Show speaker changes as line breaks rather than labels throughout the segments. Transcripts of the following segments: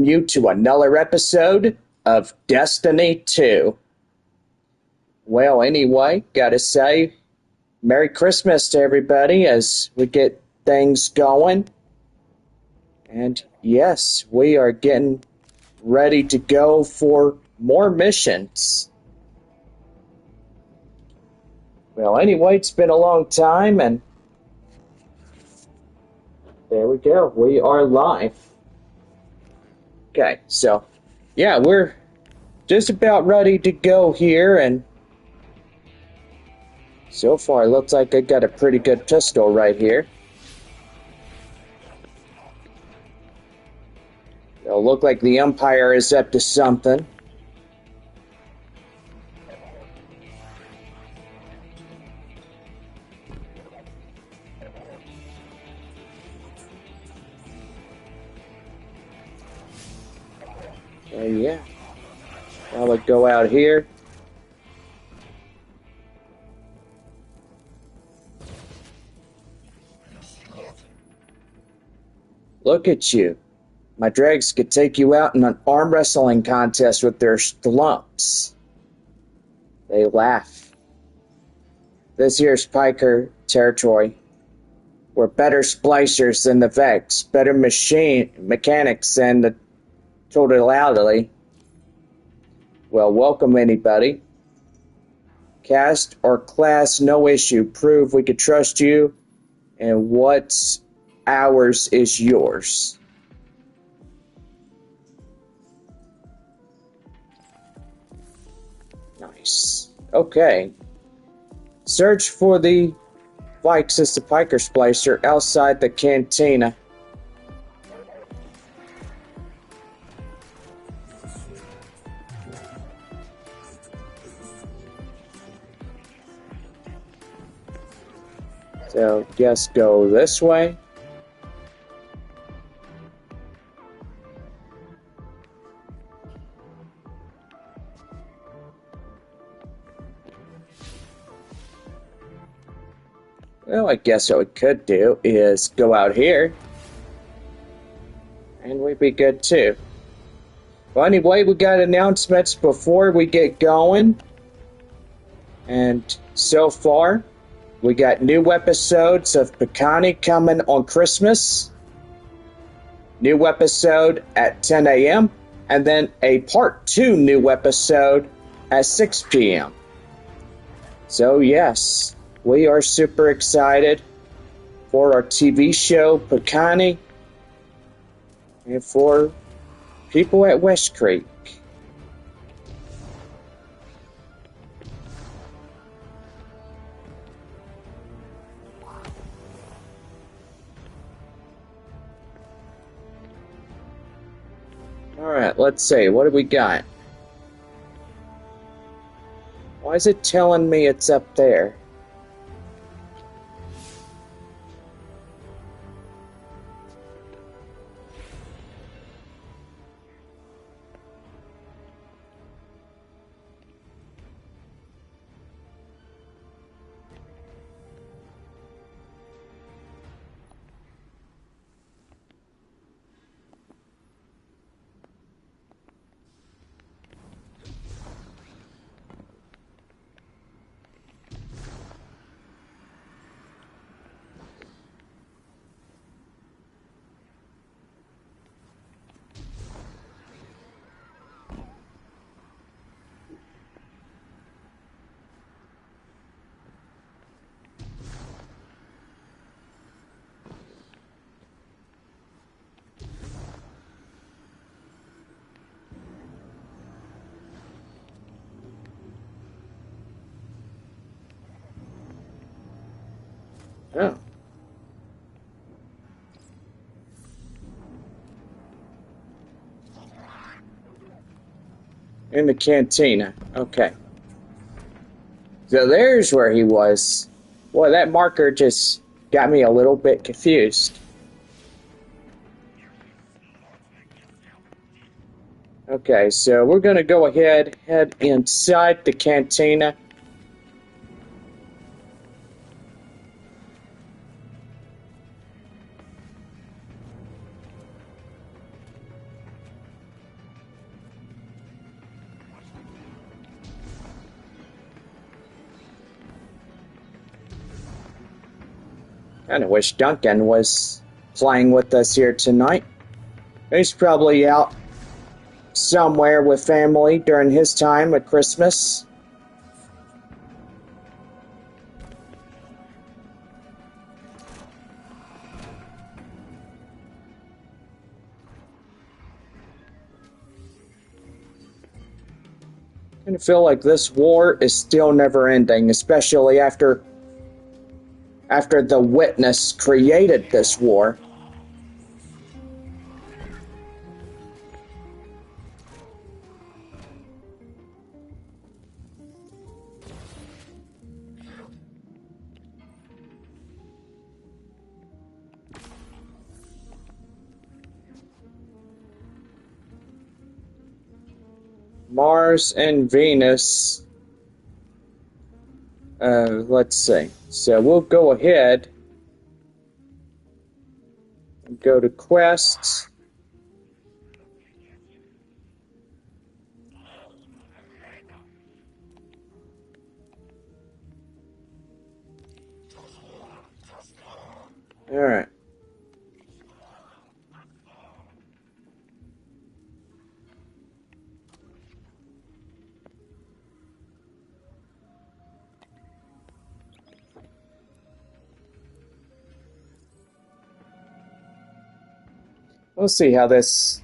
you to another episode of Destiny 2. Well, anyway, gotta say, Merry Christmas to everybody as we get things going. And yes, we are getting ready to go for more missions. Well, anyway, it's been a long time, and there we go. We are live. Okay, so yeah, we're just about ready to go here, and so far, it looks like I got a pretty good pistol right here. It'll look like the Empire is up to something. Yeah. I would go out here. Look at you. My dregs could take you out in an arm wrestling contest with their stumps. They laugh. This here's Piker territory. We're better splicers than the Vex, better machine mechanics than the Totality. Well, welcome anybody. Caste or class, no issue. Prove we could trust you, and what's ours is yours. Nice. Okay. Search for the Vikes as the Piker Splicer outside the cantina. So, guess go this way. Well, I guess what we could do is go out here. And we'd be good too. Well, anyway, we got announcements before we get going. And so far, we got new episodes of Picani coming on Christmas. New episode at 10 a.m. And then a part 2 new episode at 6 p.m. So yes, we are super excited for our TV show Picani and for people at West Creek. Alright, let's see. What do we got? Why is it telling me it's up there? Oh. In the cantina. Okay. So there's where he was. Boy, that marker just got me a little bit confused. Okay, so we're going to go ahead, head inside the cantina. Kinda wish Duncan was playing with us here tonight. He's probably out somewhere with family during his time at Christmas. I feel like this war is still never ending, especially after the Witness created this war. Mars and Venus. Let's see. So we'll go ahead and go to quests. All right. We'll see how this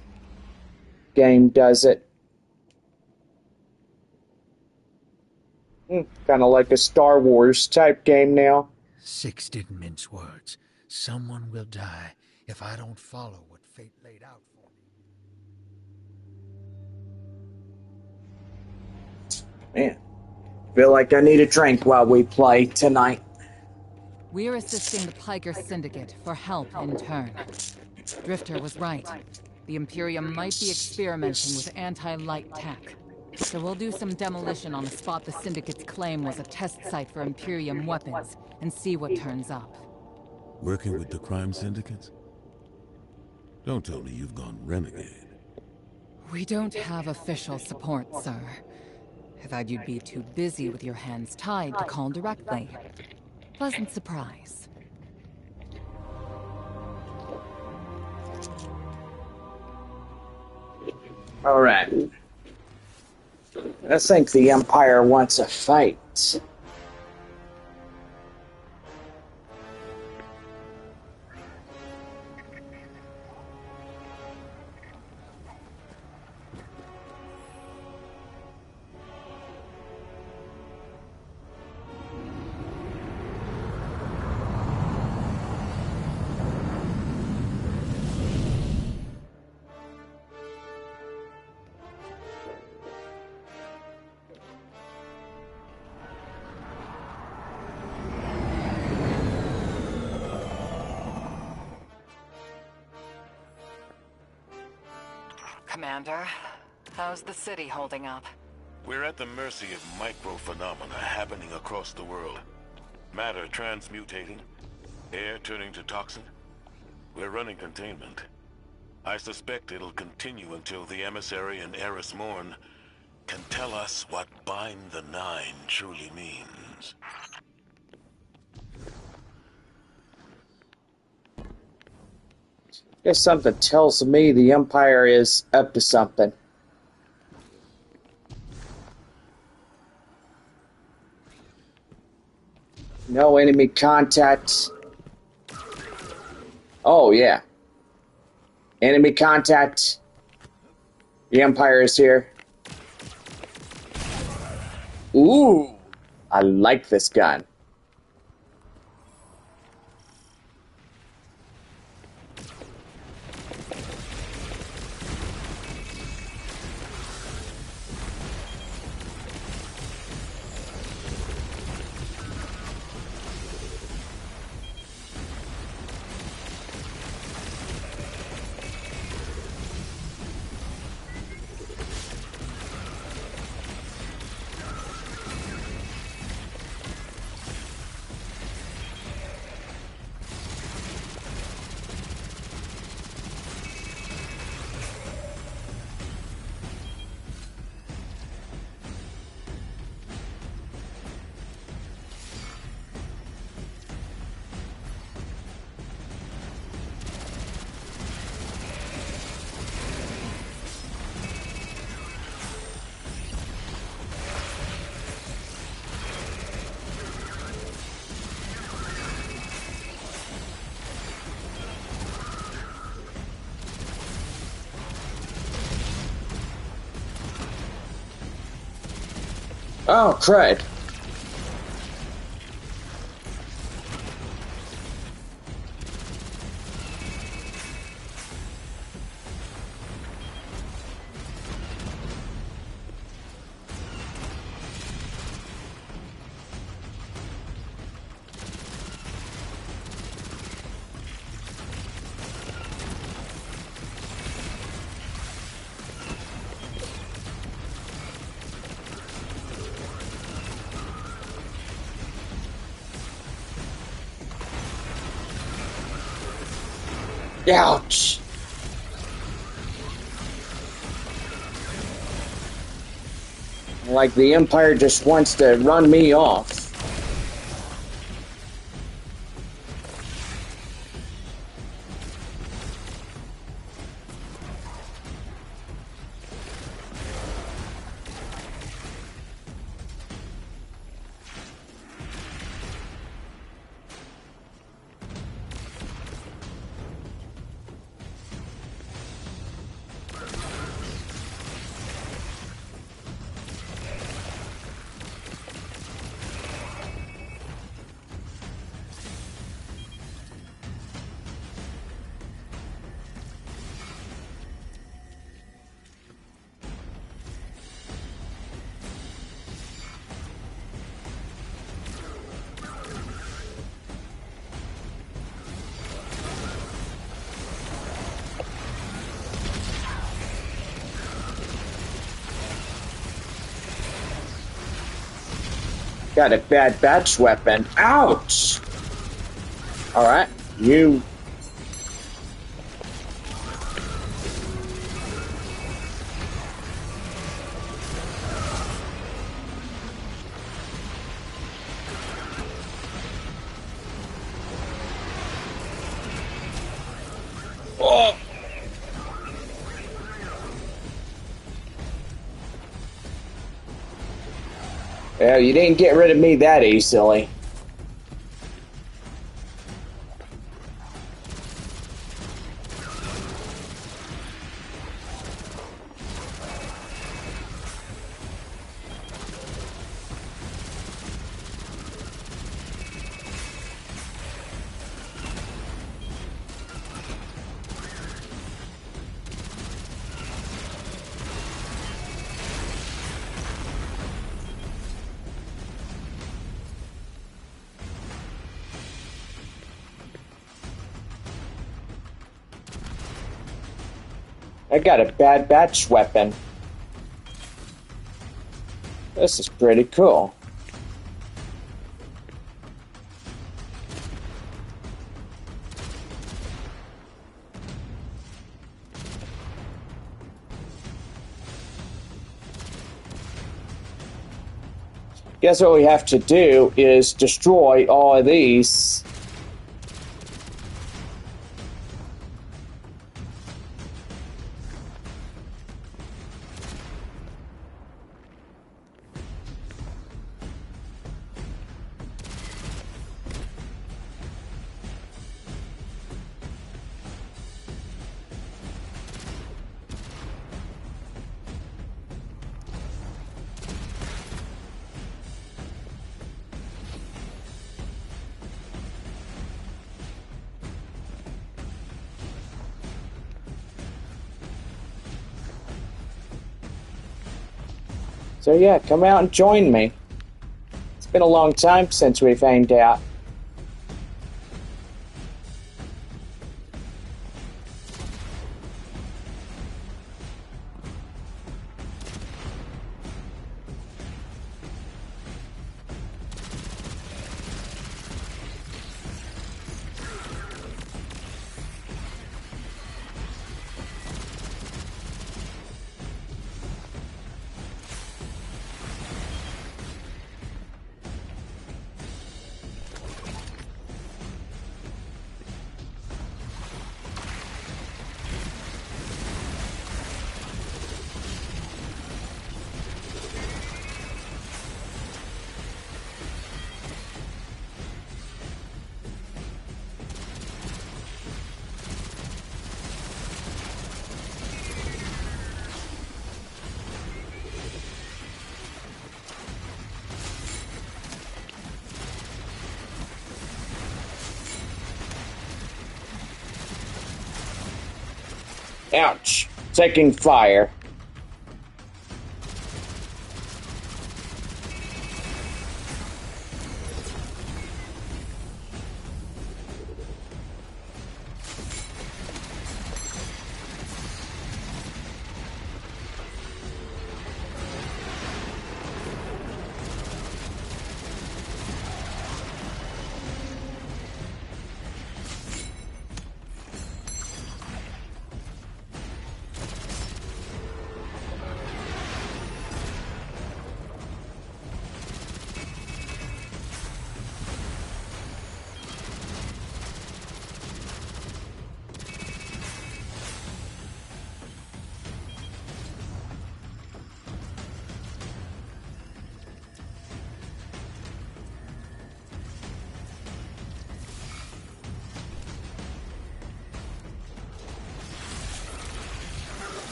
game does it. Kind of like a Star Wars type game now.
Six didn't mince words. Someone will die if I don't follow what fate laid out for
me. Man, feel like I need a drink while we play tonight.
We're assisting the Piker Syndicate for help in turn. Drifter was right. The Imperium might be experimenting with anti-light tech. So we'll do some demolition on a spot the Syndicate's claim was a test site for Imperium weapons, and see what turns up.
Working with the crime syndicates? Don't tell me you've gone renegade.
We don't have official support, sir. I thought you'd be too busy with your hands tied to call directly. Pleasant surprise.
All right. I think the Empire wants a fight.
Commander, how's the city holding up?
We're at the mercy of microphenomena happening across the world. Matter transmutating, air turning to toxin. We're running containment. I suspect it'll continue until the emissary in Eris Morn can tell us what Bind the Nine truly means.
Guess something tells me the Empire is up to something. No enemy contact. Oh, yeah. Enemy contact. The Empire is here. Ooh, I like this gun. Oh, crud. Ouch! Like the Empire just wants to run me off. Got a bad batch weapon. Ouch! Alright, you... Oh! Well, you didn't get rid of me that easily. I got a bad batch weapon. This is pretty cool. Guess what we have to do is destroy all of these. So yeah, come out and join me. It's been a long time since we've hanged out. Ouch. Taking fire.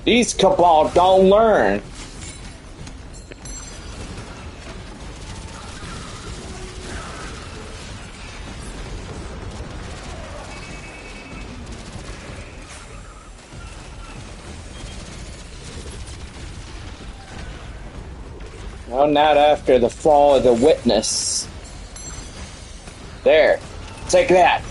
These Cabal don't learn. No, not after the fall of the Witness. There. Take that.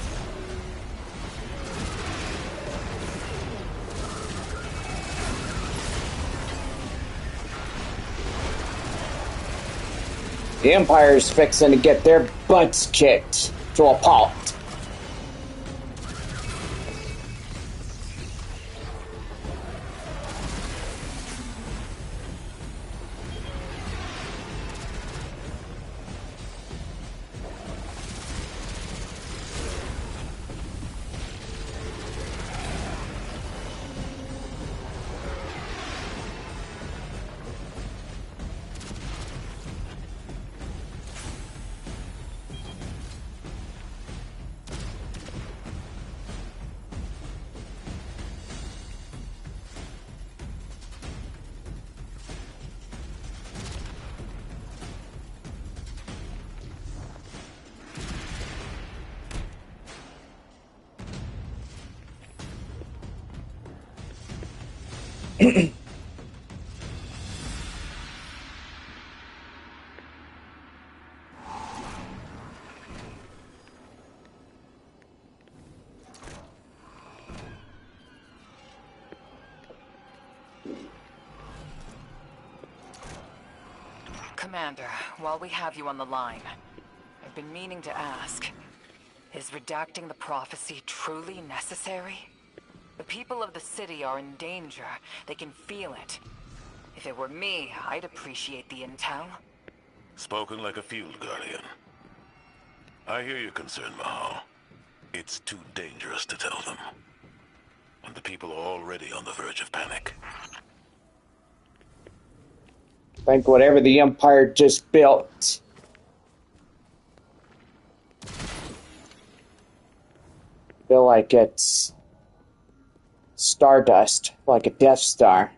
The Empire's fixing to get their butts kicked to a pulp.
Commander, while we have you on the line, I've been meaning to ask, is redacting the prophecy truly necessary? The people of the city are in danger. They can feel it. If it were me, I'd appreciate the intel.
Spoken like a field guardian. I hear your concern, Mahal. It's too dangerous to tell them. And the people are already on the verge of panic.
Think whatever the Empire just built. Feel like it's stardust, like a Death Star.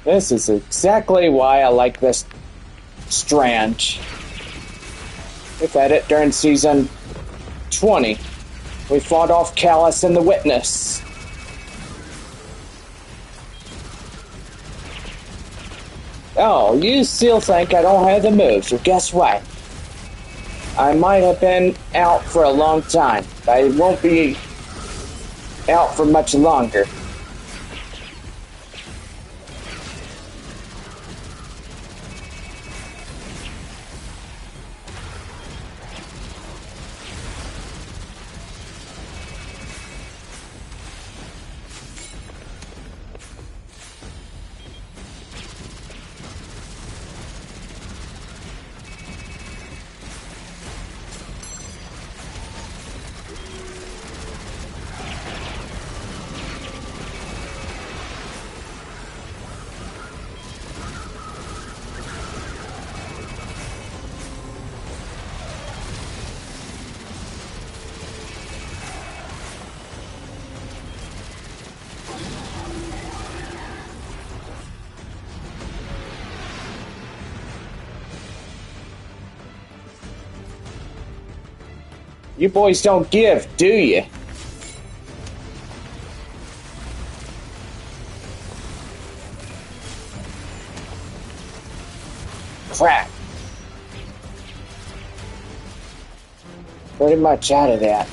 This is exactly why I like this strand. We've had it during season 20. We fought off Callus and the Witness. Oh, you still think I don't have the moves? Well, guess what? I might have been out for a long time, but I won't be out for much longer. You boys don't give, do you? Crap. Pretty much out of that.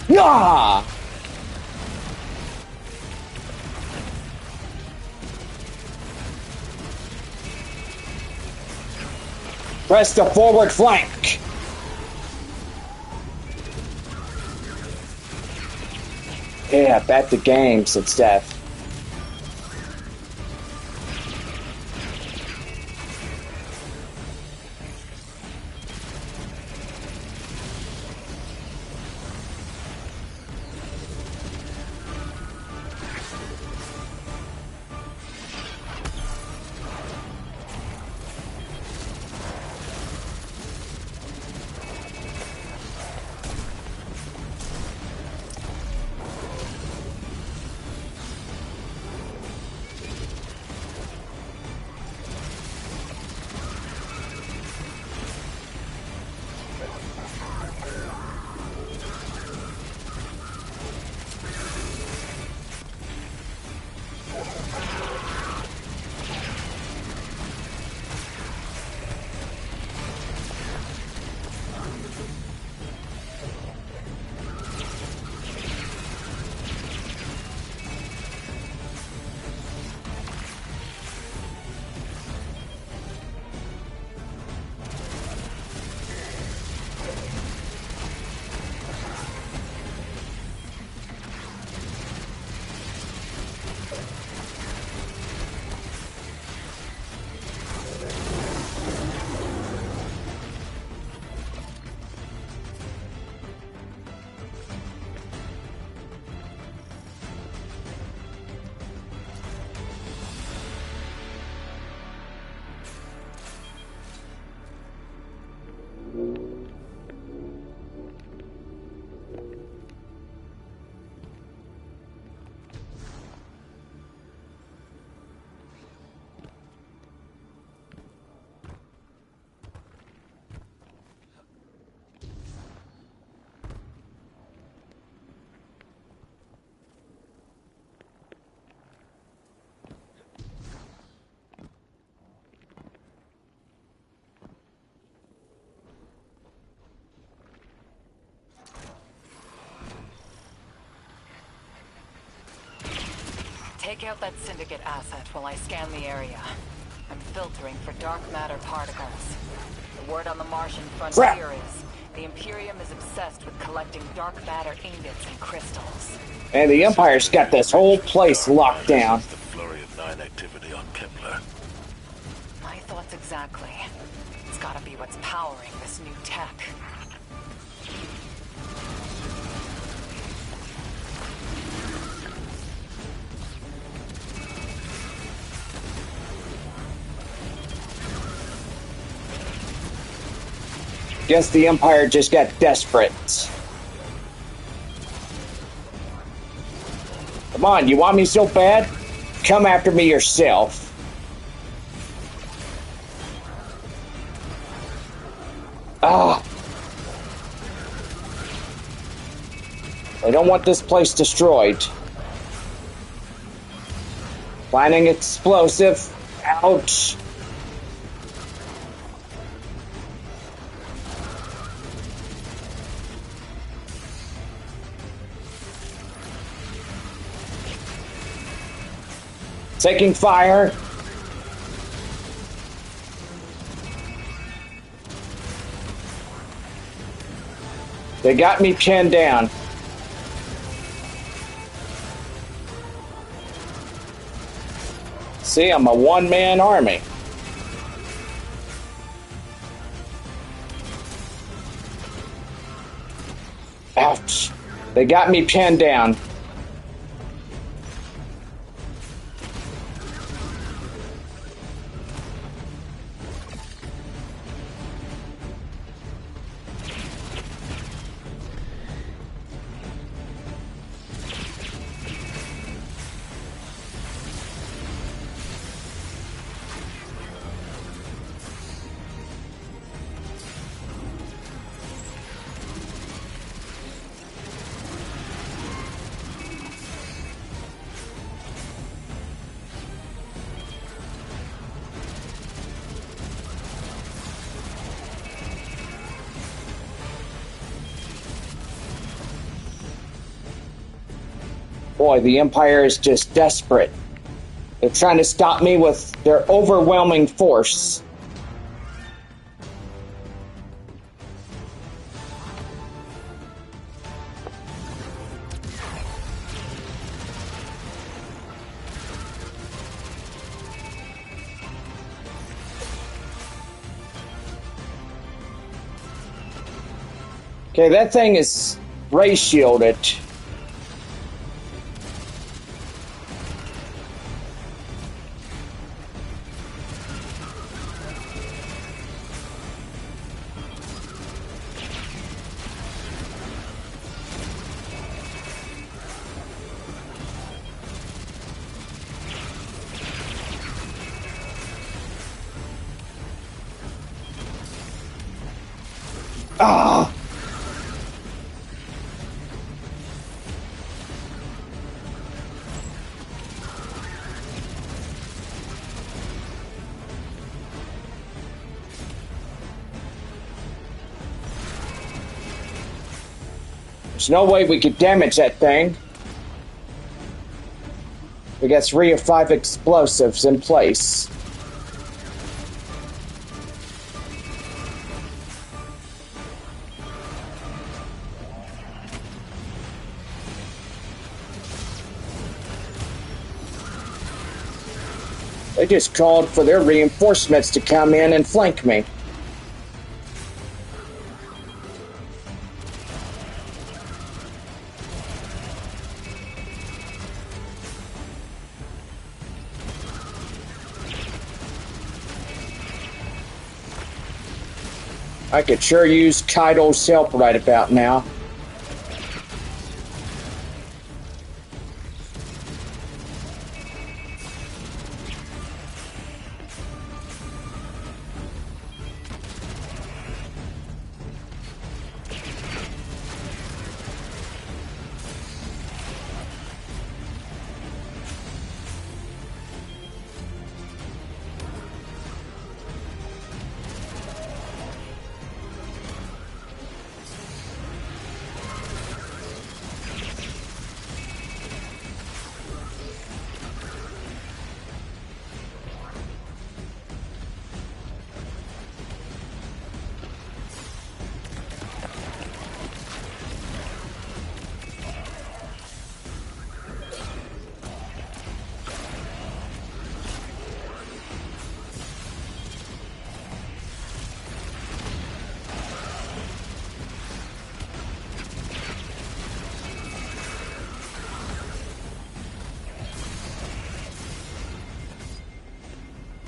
Yeah! Press the forward flank. Yeah, back to games and stuff.
Take out that Syndicate asset while I scan the area. I'm filtering for dark matter particles. The word on the Martian frontier is the Imperium is obsessed with collecting dark matter ingots and crystals.
And the Empire's got this whole place locked down.
The flurry of 9 activity on Kepler.
My thoughts exactly. It's gotta be what's powering this new tech.
Guess the Empire just got desperate. Come on, you want me so bad? Come after me yourself. Ah. I don't want this place destroyed. Finding explosive. Ouch. Taking fire. They got me pinned down. See, I'm a one-man army. Ouch. They got me pinned down. Boy, the Empire is just desperate. They're trying to stop me with their overwhelming force. Okay, that thing is ray shielded. Ah! There's no way we could damage that thing. We got 3 of 5 explosives in place. They just called for their reinforcements to come in and flank me. I could sure use Kaido's help right about now.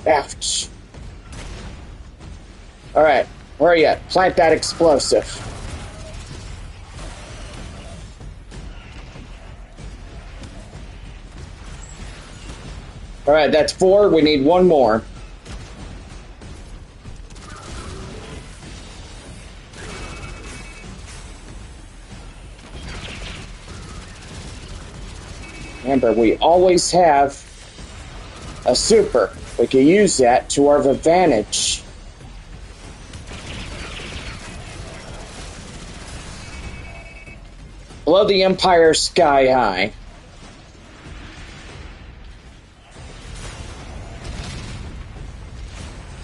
Ouch. Alright, where are you at? Plant that explosive. Alright, that's 4. We need 1 more. Remember, we always have a super. We can use that to our advantage. Blow the Empire sky high.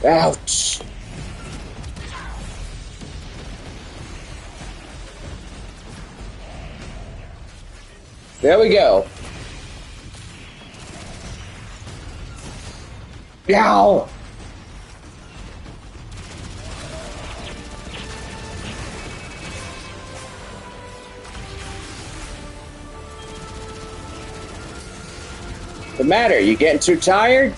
Ouch. There we go. Ow! What's the matter? You getting too tired?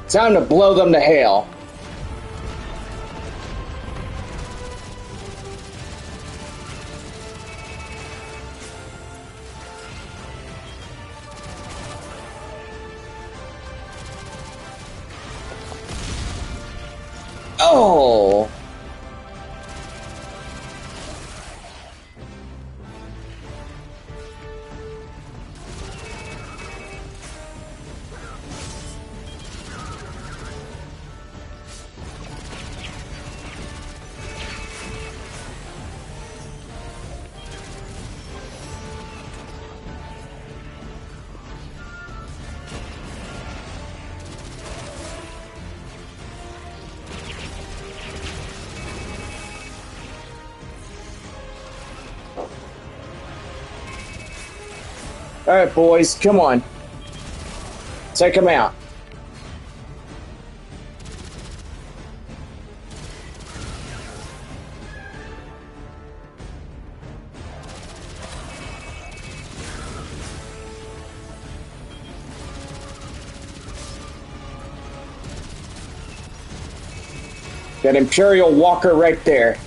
Time to blow them to hell. Oh! Alright, boys, come on. Take them out. That Imperial Walker right there.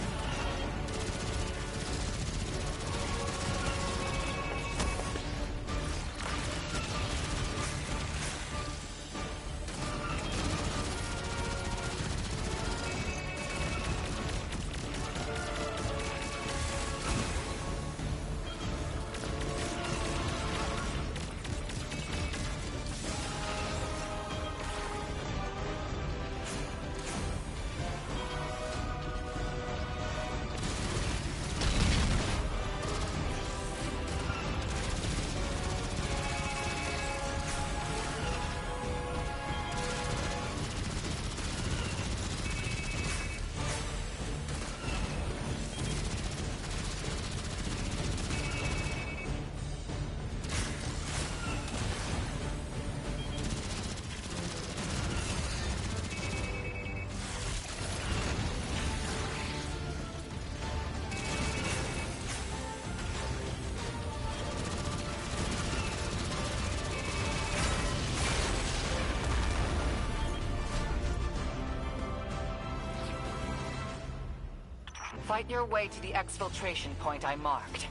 Fight your way to the exfiltration point I marked.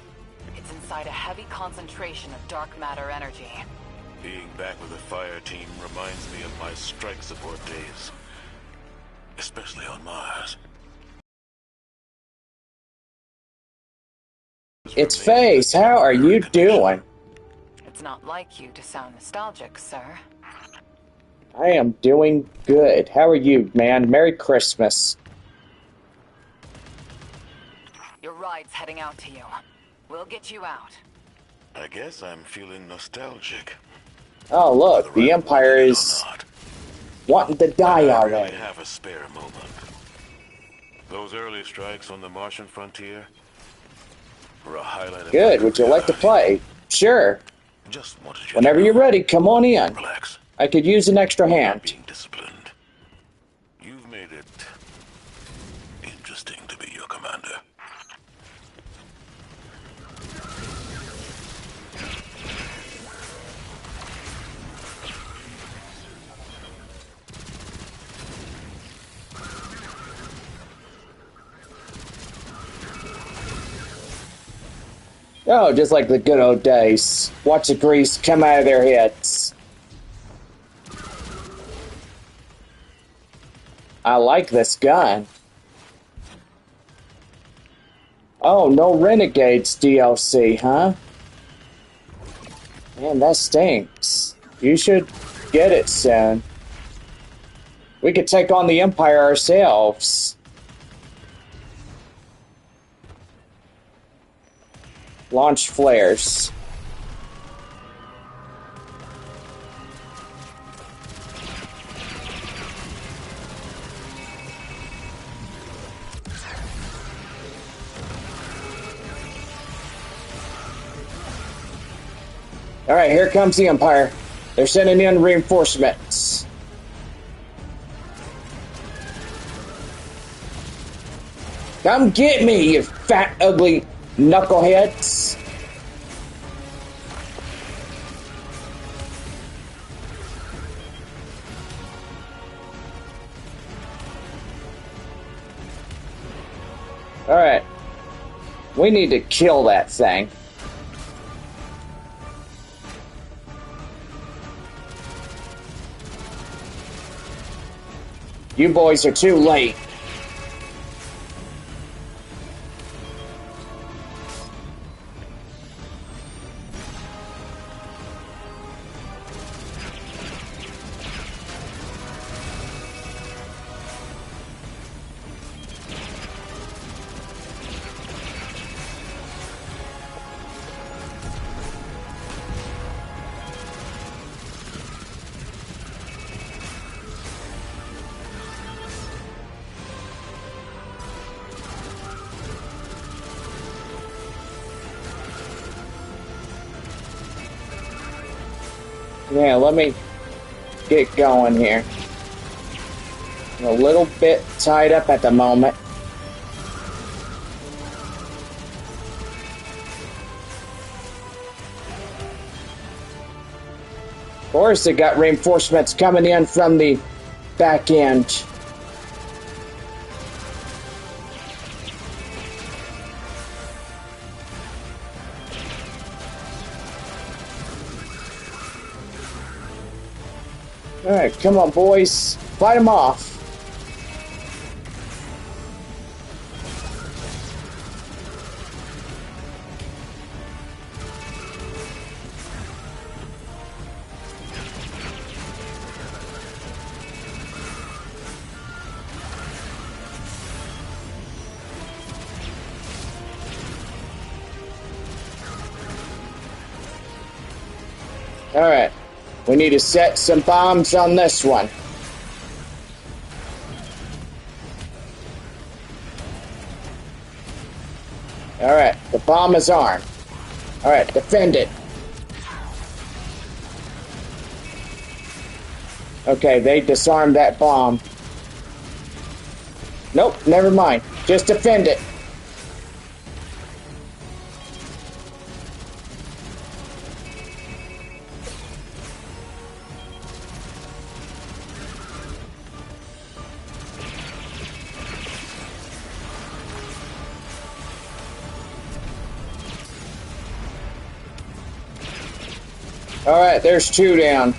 It's inside a heavy concentration of dark matter energy.
Being back with the fire team reminds me of my strike support days. Especially on Mars.
It's Phase. How are you doing?
It's not like you to sound nostalgic, sir.
I am doing good. How are you, man? Merry Christmas.
Your ride's heading out to you. We'll get you out.
I guess I'm feeling nostalgic.
Oh, look. The Empire is wanting to die
I
already.
really have a spare moment. Those early strikes on the Martian frontier were a highlight of
Good.
my
Would you like to
reality.
play? Sure.
Just wanted you
Whenever
to
you're
know.
ready, come on in.
Relax.
I could use an extra
Not
hand.
being disciplined. You've made it interesting to be your commander.
Oh, just like the good old days. Watch the grease come out of their heads. I like this gun. Oh, no Renegades DLC, huh? Man, that stinks. You should get it soon. We could take on the Empire ourselves. Launch flares. Alright, here comes the Empire. They're sending in reinforcements. Come get me, you fat, ugly knuckleheads. Alright. We need to kill that thing. You boys are too late. Yeah, let me get going here. I'm a little bit tied up at the moment. Of course, they got reinforcements coming in from the back end. Alright, come on, boys. Fight them off. Alright. We need to set some bombs on this one. Alright, the bomb is armed. Alright, defend it. Okay, they disarmed that bomb. Nope, never mind. Just defend it. Alright, there's two down.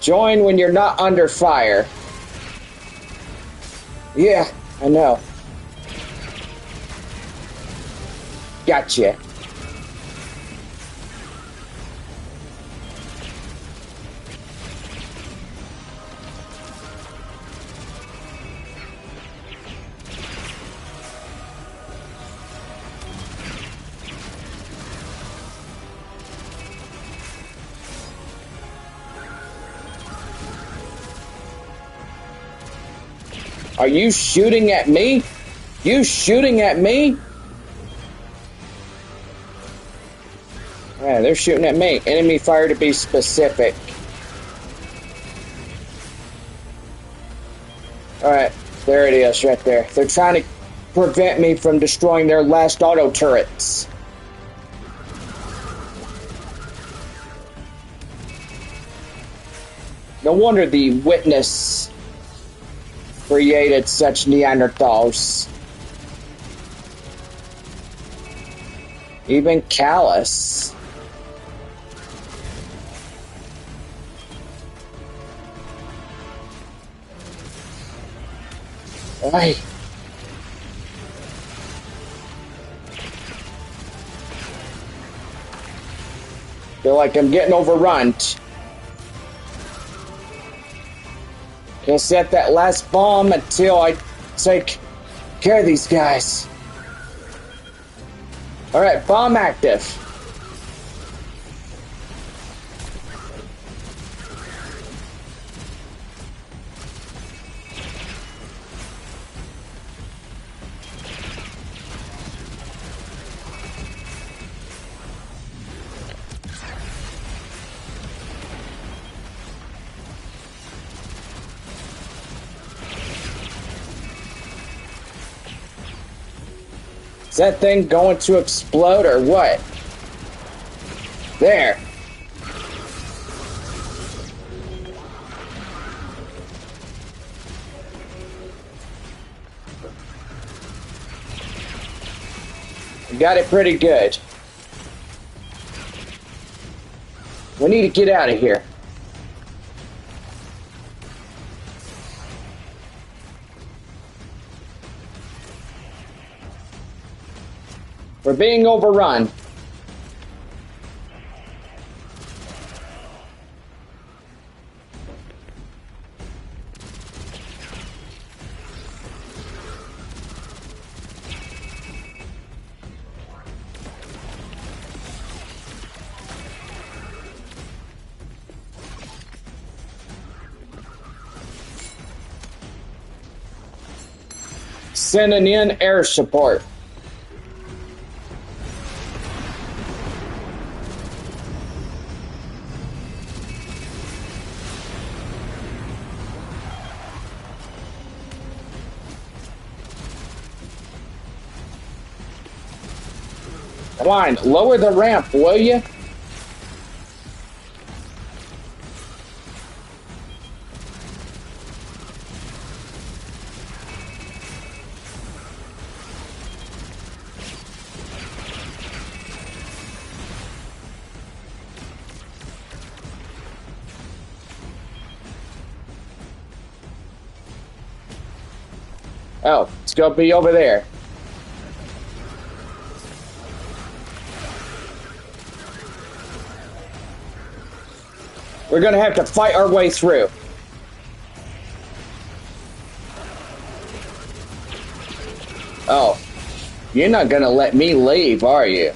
Join when you're not under fire. Yeah, I know. Gotcha. Are you shooting at me? You shooting at me? Yeah, they're shooting at me. Enemy fire to be specific. Alright, there it is right there. They're trying to prevent me from destroying their last auto turrets. No wonder the Witness created such Neanderthals. Even Callus. Ay. Feel like I'm getting overrun. Can't set that last bomb until I take care of these guys. Alright, bomb active. Is that thing going to explode or what? There. Got it pretty good. We need to get out of here. We're being overrun. Sending in air support. Come on, lower the ramp, will you? Oh, it's gonna be over there. We're gonna have to fight our way through. Oh, you're not gonna let me leave, are you?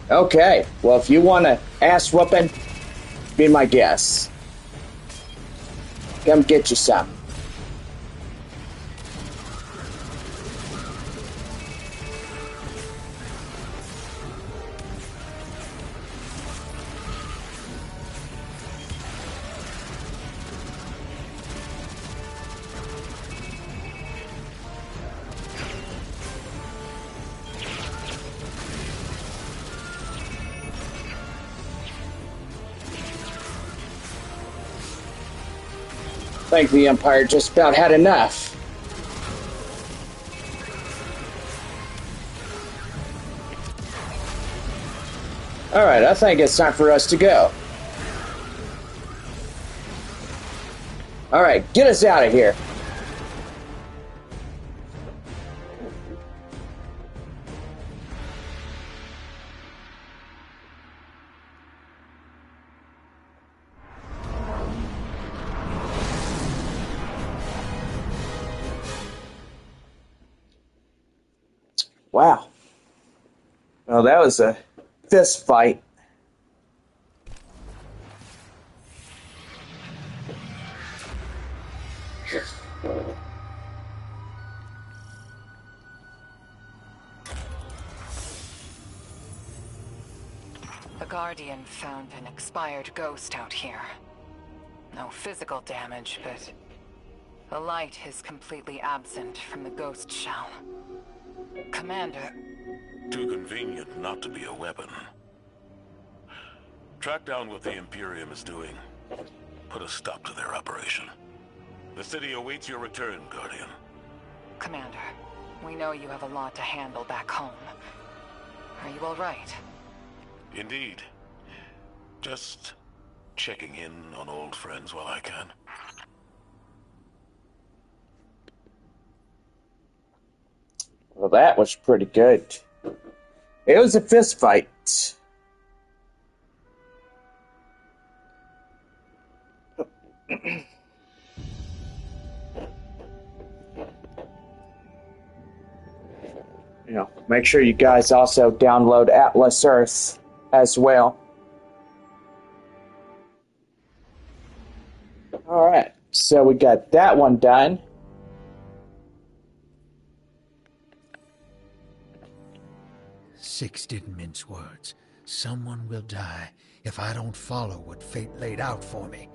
Okay, well, if you want a ass whooping, be my guest. Come get you some. I think the Empire just about had enough. Alright, I think it's time for us to go. Alright, get us out of here. Wow. Well, that was a fist fight.
The Guardian found an expired ghost out here. No physical damage, but the light is completely absent from the ghost shell. Commander...
Too convenient not to be a weapon. Track down what the Imperium is doing, Put a stop to their operation. The city awaits your return, Guardian.
Commander, we know you have a lot to handle back home. Are you all right?
Indeed. Just checking in on old friends while I can.
Well, that was pretty good. It was a fist fight. Make sure you guys also download Atlas Earth as well. Alright, so we got that one done.
Six didn't mince words. Someone will die if I don't follow what fate laid out for me.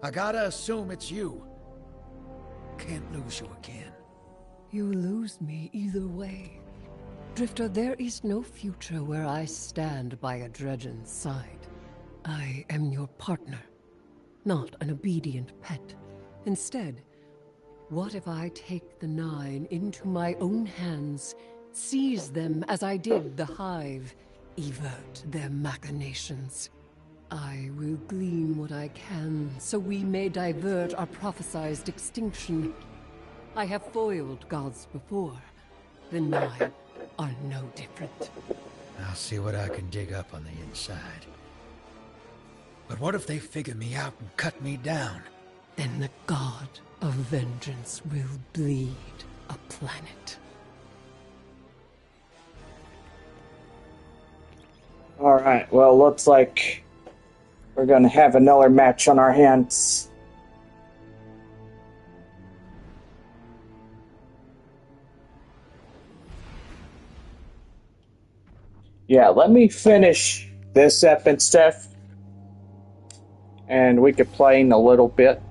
I gotta assume it's you. Can't lose you again.
You lose me either way. Drifter, there is no future where I stand by a Dredgen's side. I am your partner, not an obedient pet. Instead, what if I take the Nine into my own hands, seize them as I did the Hive, evert their machinations? I will glean what I can, so we may divert our prophesized extinction. I have foiled gods before. The Nine are no different.
I'll see what I can dig up on the inside. But what if they figure me out and cut me down?
Then the god of vengeance will bleed a planet.
Alright, well, looks like we're gonna have another match on our hands. Yeah, let me finish this up and stuff, and we could play in a little bit.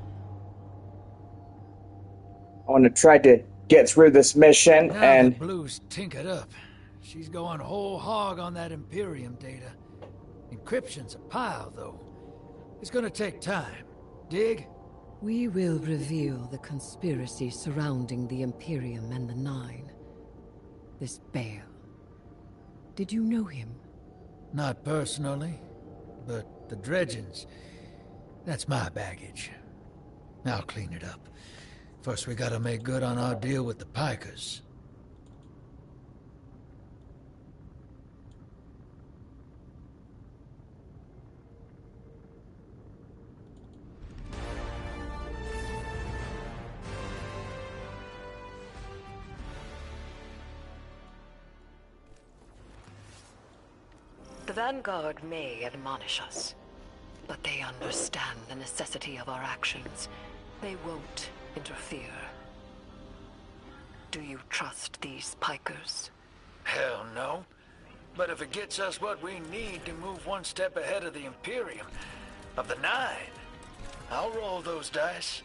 I want to try to get through this mission,
Now
and
that Blue's tinkered up. She's going whole hog on that Imperium data. Encryption's a pile, though. It's gonna take time. Dig?
We will reveal the conspiracy surrounding the Imperium and the Nine. This Bale. Did you know him?
Not personally, but the Dredgens, that's my baggage. I'll clean it up. First we gotta make good on our deal with the Pikers.
The Vanguard may admonish us, but they understand the necessity of our actions. They won't interfere. Do you trust these Pikers?
Hell no. But if it gets us what we need to move one step ahead of the Imperium, of the Nine, I'll roll those dice.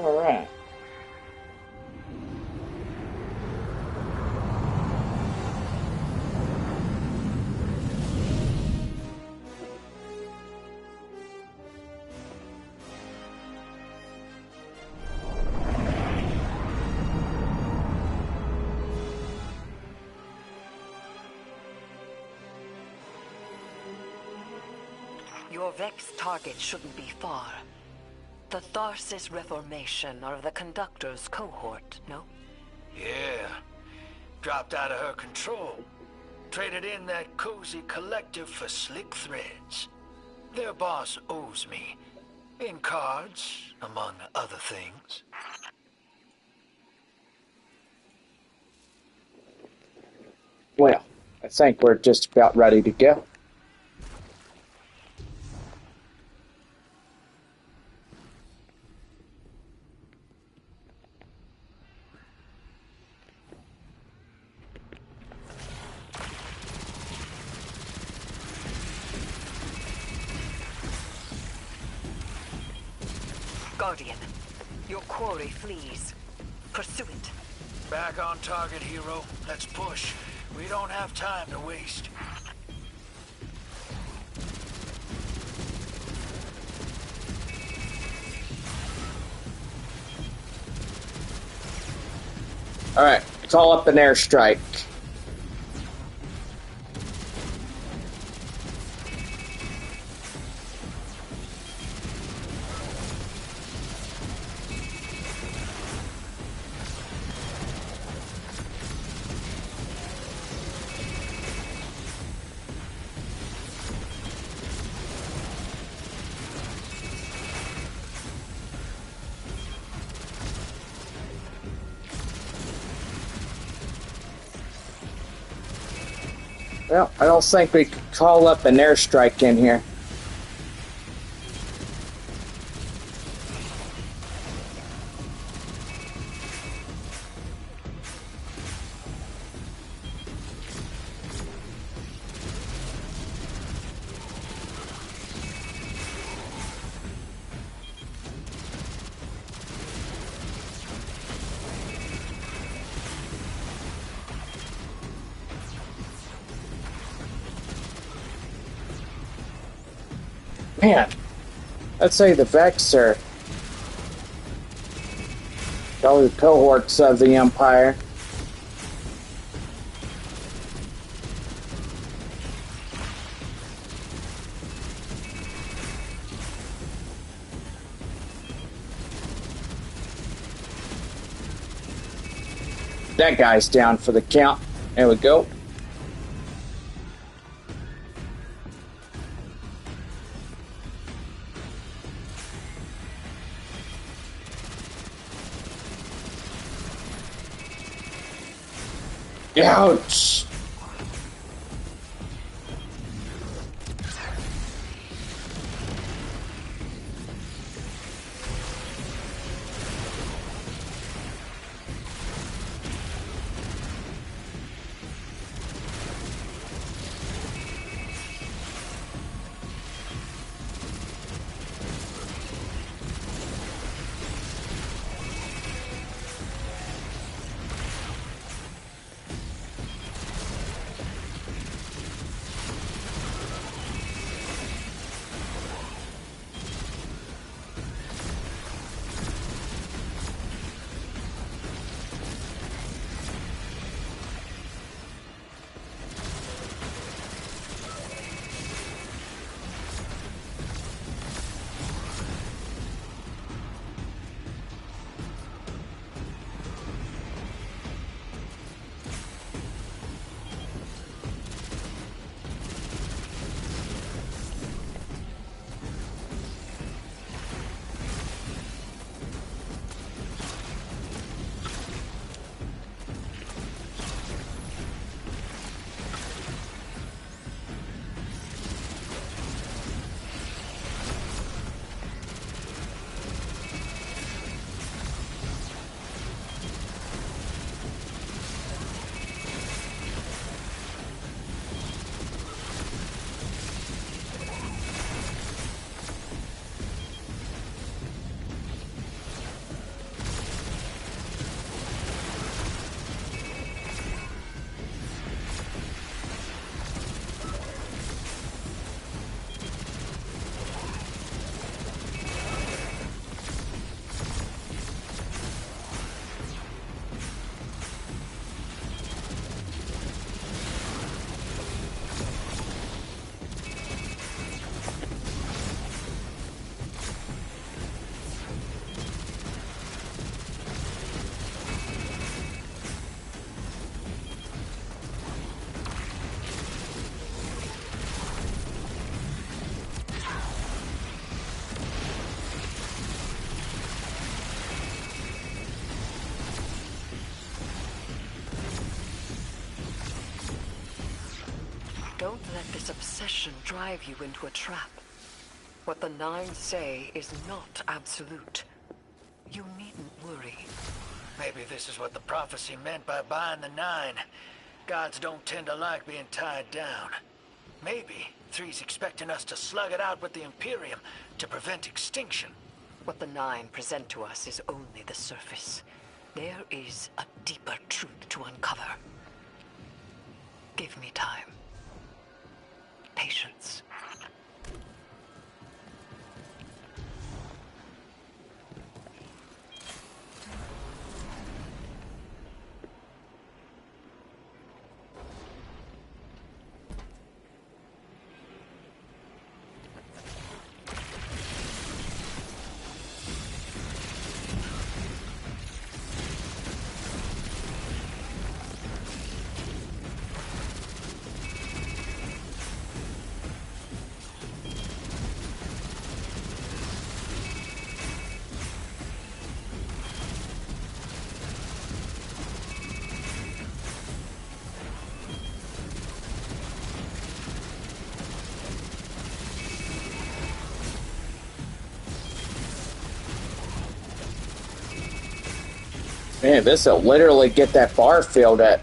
all right.
Your Vex target shouldn't be far. The Tharsis Reformation are the Conductor's cohort, no?
Yeah. Dropped out of her control. Traded in that cozy collective for slick threads. Their boss owes me. In cards, among other things.
Well, I think we're just about ready to go.
Guardian, your quarry flees. Pursue it.
Back on target, hero. Let's push. We don't have time to waste.
Alright, call up an airstrike. Well, I don't think we could call up an airstrike in here. Man, let's say the Vex are all the cohorts of the Empire. That guy's down for the count. There we go. Ouch!
Don't let this obsession drive you into a trap. What the Nine say is not absolute. You needn't worry.
Maybe this is what the prophecy meant by buying the Nine. Gods don't tend to like being tied down. Maybe Three's expecting us to slug it out with the Imperium to prevent extinction.
What the Nine present to us is only the surface. There is a deeper truth to uncover. Give me time. Patience.
Man, this'll literally get that bar filled up.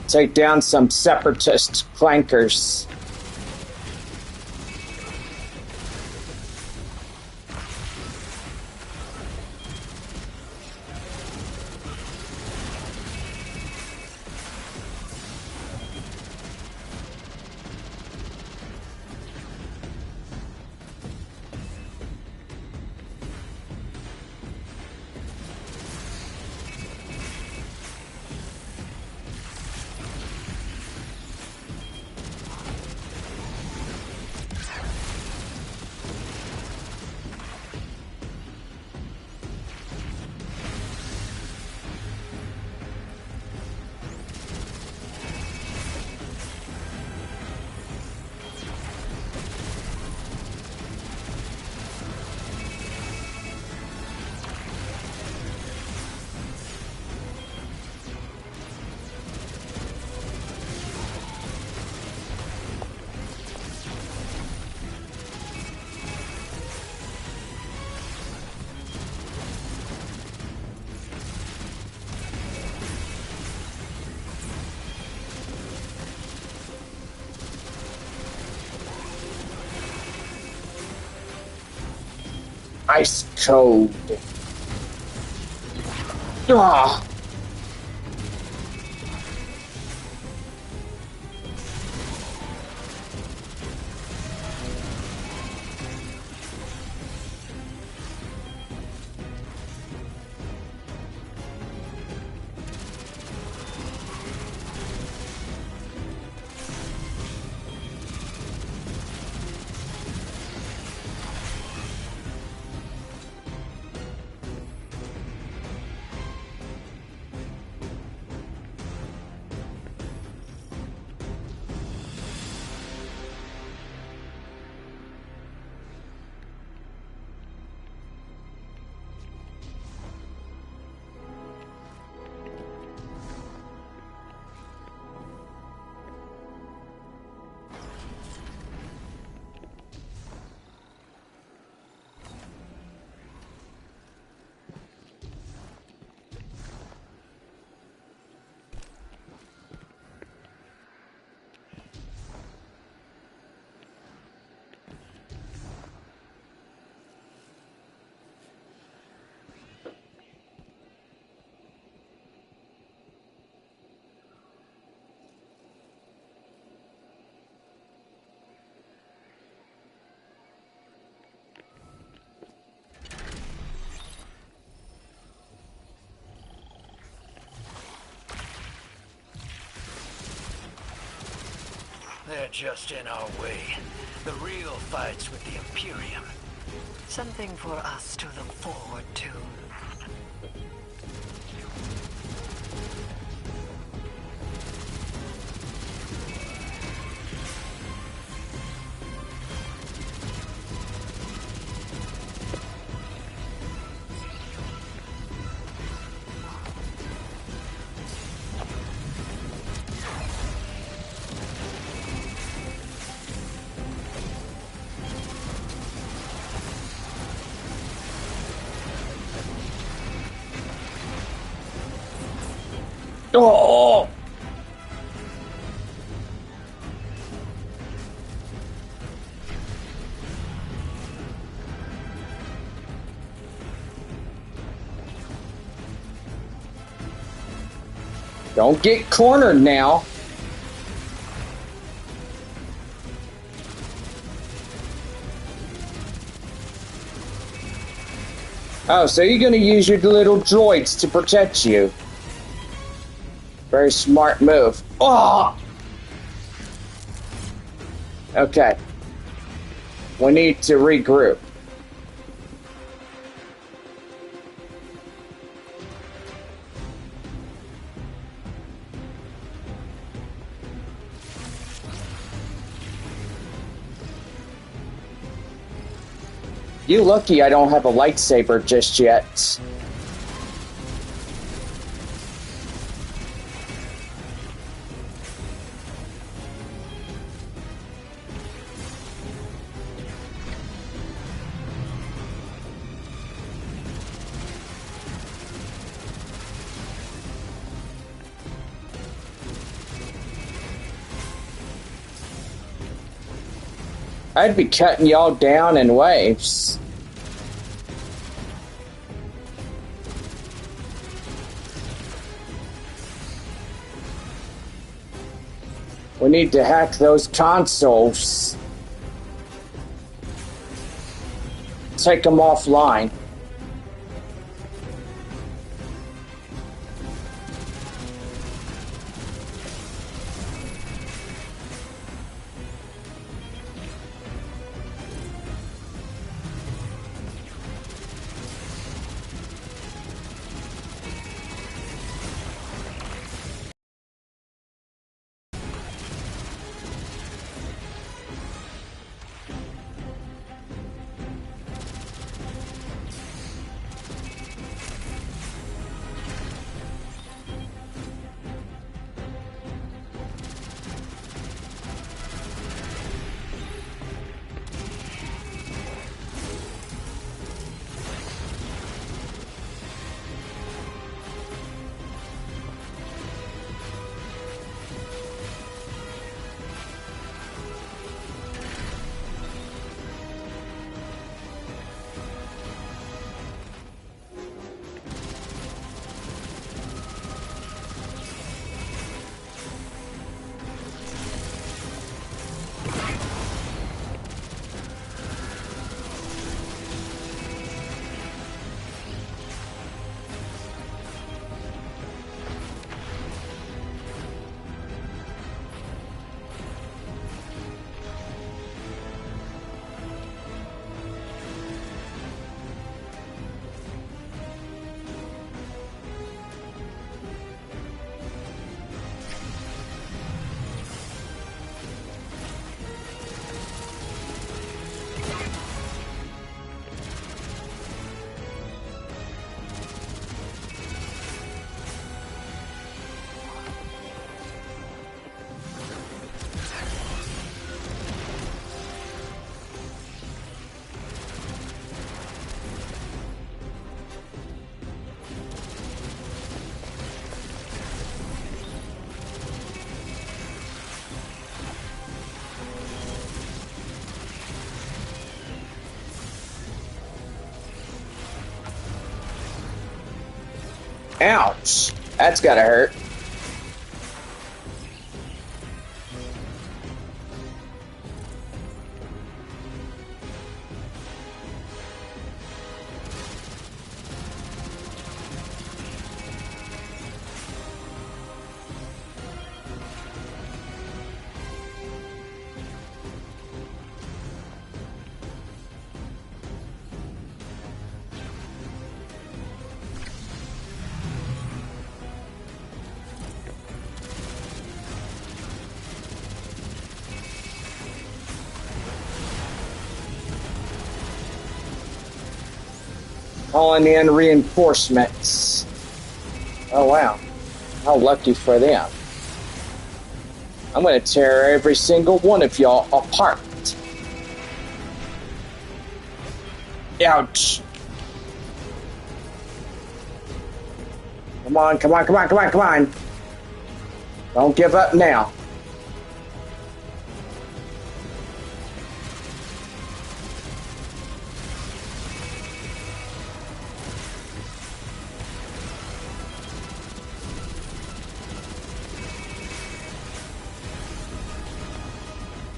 Take down some separatist clankers. Ice cold. Ah.
They're just in our way. The real fight's with the Imperium.
Something for us to look forward to.
Oh! Don't get cornered now. Oh, so you're gonna use your little droids to protect you. Very smart move. Oh! Okay. We need to regroup. You lucky I don't have a lightsaber just yet. I'd be cutting y'all down in waves. We need to hack those consoles. Take them offline. Ouch. That's gotta hurt. Calling in reinforcements. Oh wow. How lucky for them. I'm gonna tear every single one of y'all apart. Ouch. Come on, come on, come on, come on, come on. Don't give up now.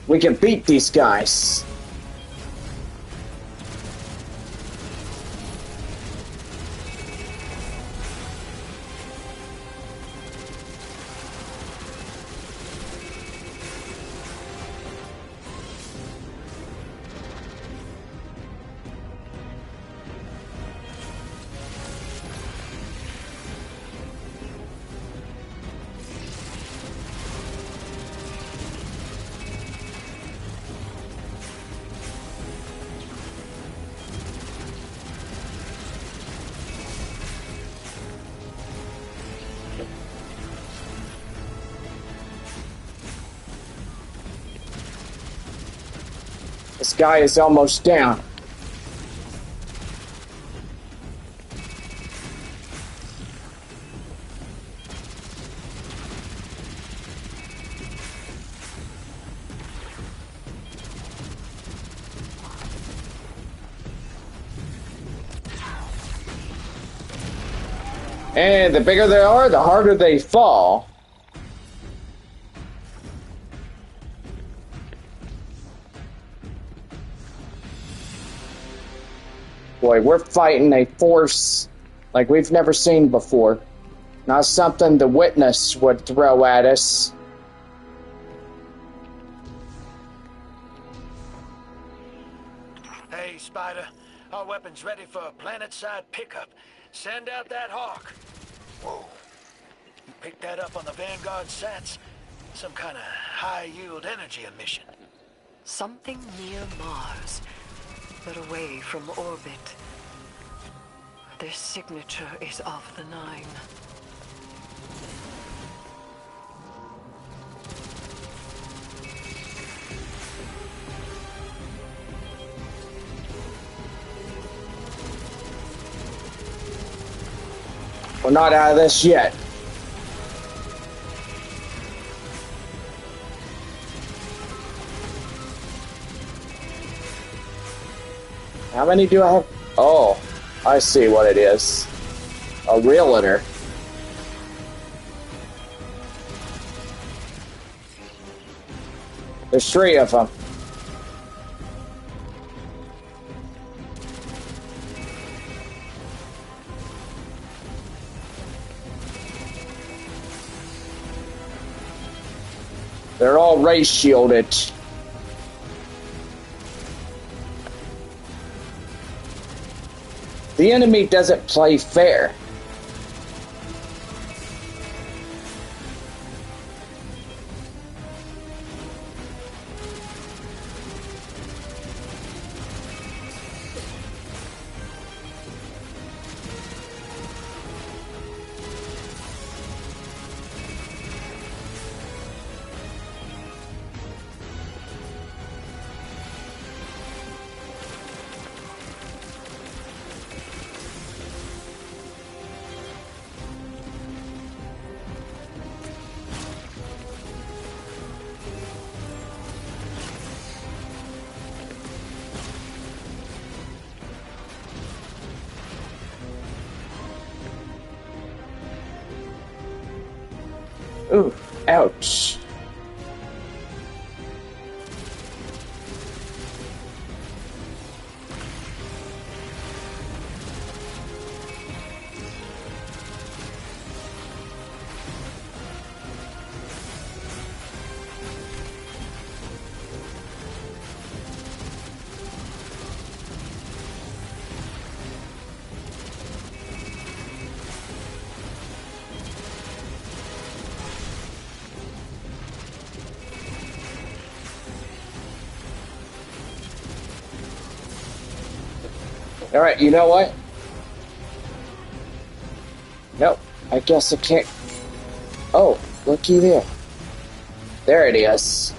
We can beat these guys. This guy is almost down. And the bigger they are, the harder they fall. Boy, we're fighting a force like we've never seen before. Not something the Witness would throw at us.
Hey, Spider. Our weapon's ready for a planet-side pickup. Send out that Hawk. Whoa. You picked that up on the Vanguard sats? Some kind of high-yield energy emission.
Something near Mars, but away from orbit. Their signature is of the Nine.
We're not out of this yet. How many do I have? Oh, I see what it is. A realtor. There's 3 of them. They're all ray shielded. The enemy doesn't play fair. Ooh, ouch. Alright, you know what? Nope, I guess I can't... Oh, looky there. There it is.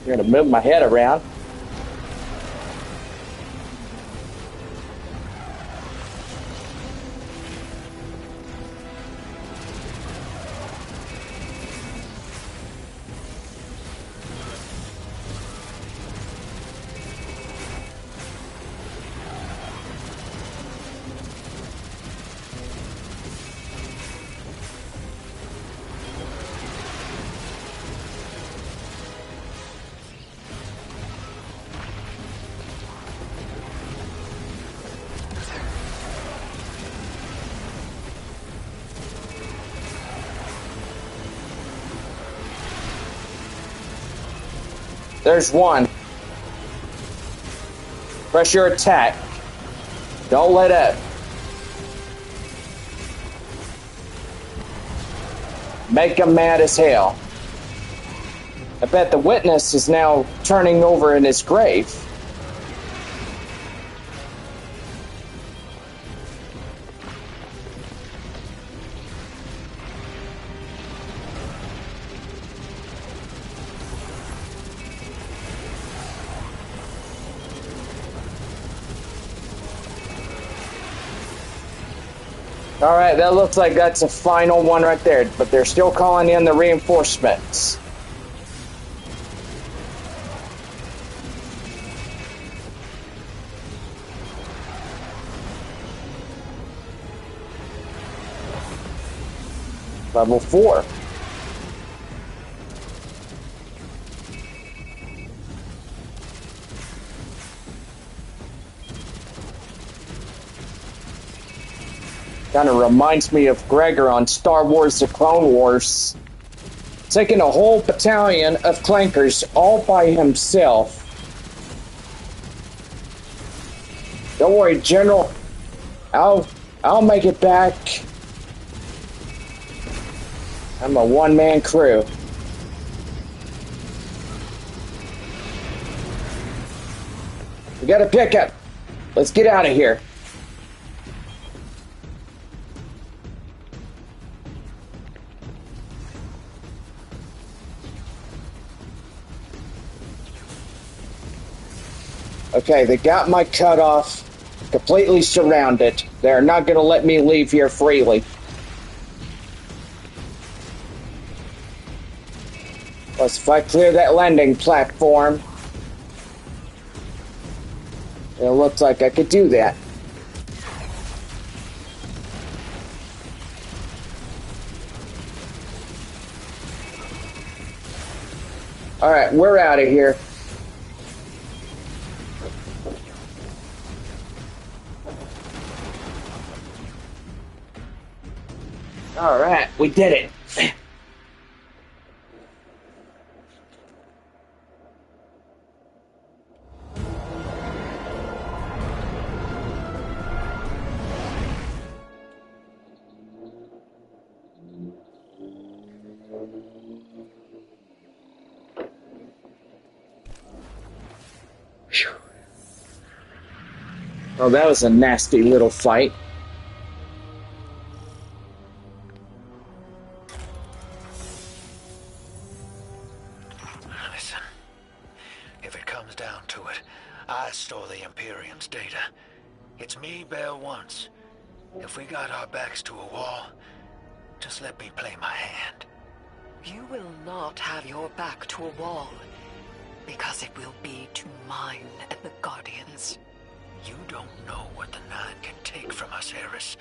I'm gonna move my head around. There's one. Press your attack. Don't let up. Make him mad as hell. I bet the witness is now turning over in his grave. Alright, that looks like that's a final one right there, but they're still calling in the reinforcements. Level 4. Kind of reminds me of Gregor on Star Wars The Clone Wars. Taking a whole battalion of clankers all by himself. Don't worry, General. I'll make it back. I'm a one-man crew. We got a pickup. Let's get out of here. Okay, they got my cutoff completely surrounded. They're not going to let me leave here freely. Plus, if I clear that landing platform, it looks like I could do that. Alright, we're out of here. Alright, we did it. Whew. Oh, that was a nasty little fight.
Listen, if it comes down to it, I stole the Imperium's data. It's me Bail wants. If we got our backs to a wall, just let me play my hand.
You will not have your back to a wall, because it will be to mine and the Guardians.
You don't know what the Nine can take from us, Eris.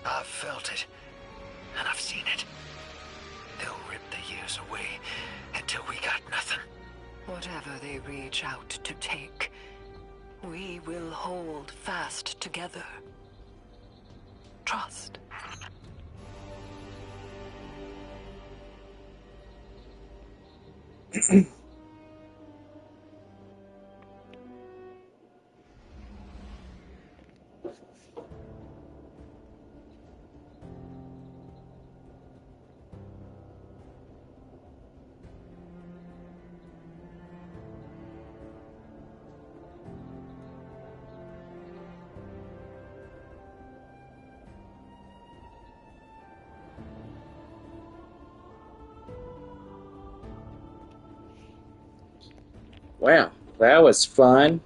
I've felt it, and I've seen it. They'll rip the years away until we got nothing.
Whatever they reach out to take, we will hold fast together. Trust.
Wow, that was fun.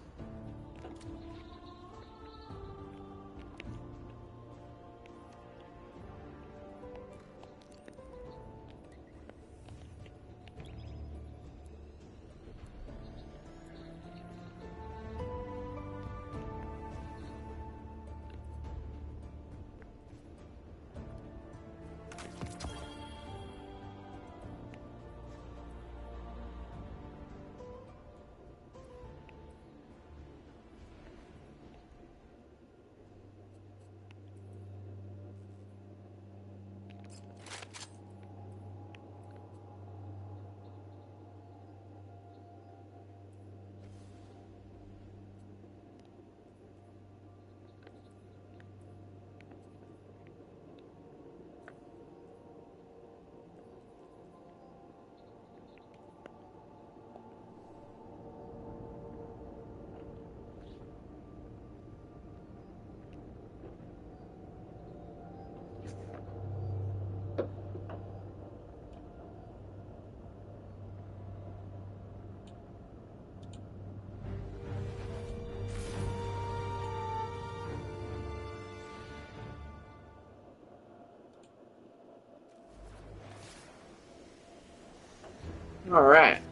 All right.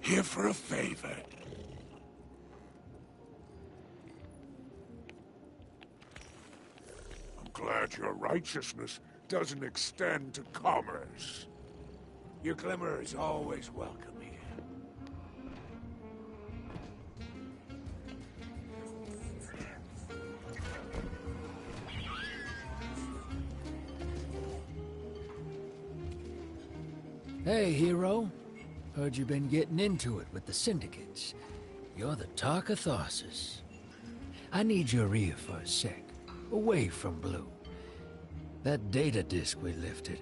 Here for a favor. I'm glad your righteousness doesn't extend to commerce. Your glimmer is always welcome here.
Hey, hero. Heard you've been getting into it with the syndicates. You're the talk of Tharsis. I need your ear for a sec, away from Blue. That data disk we lifted,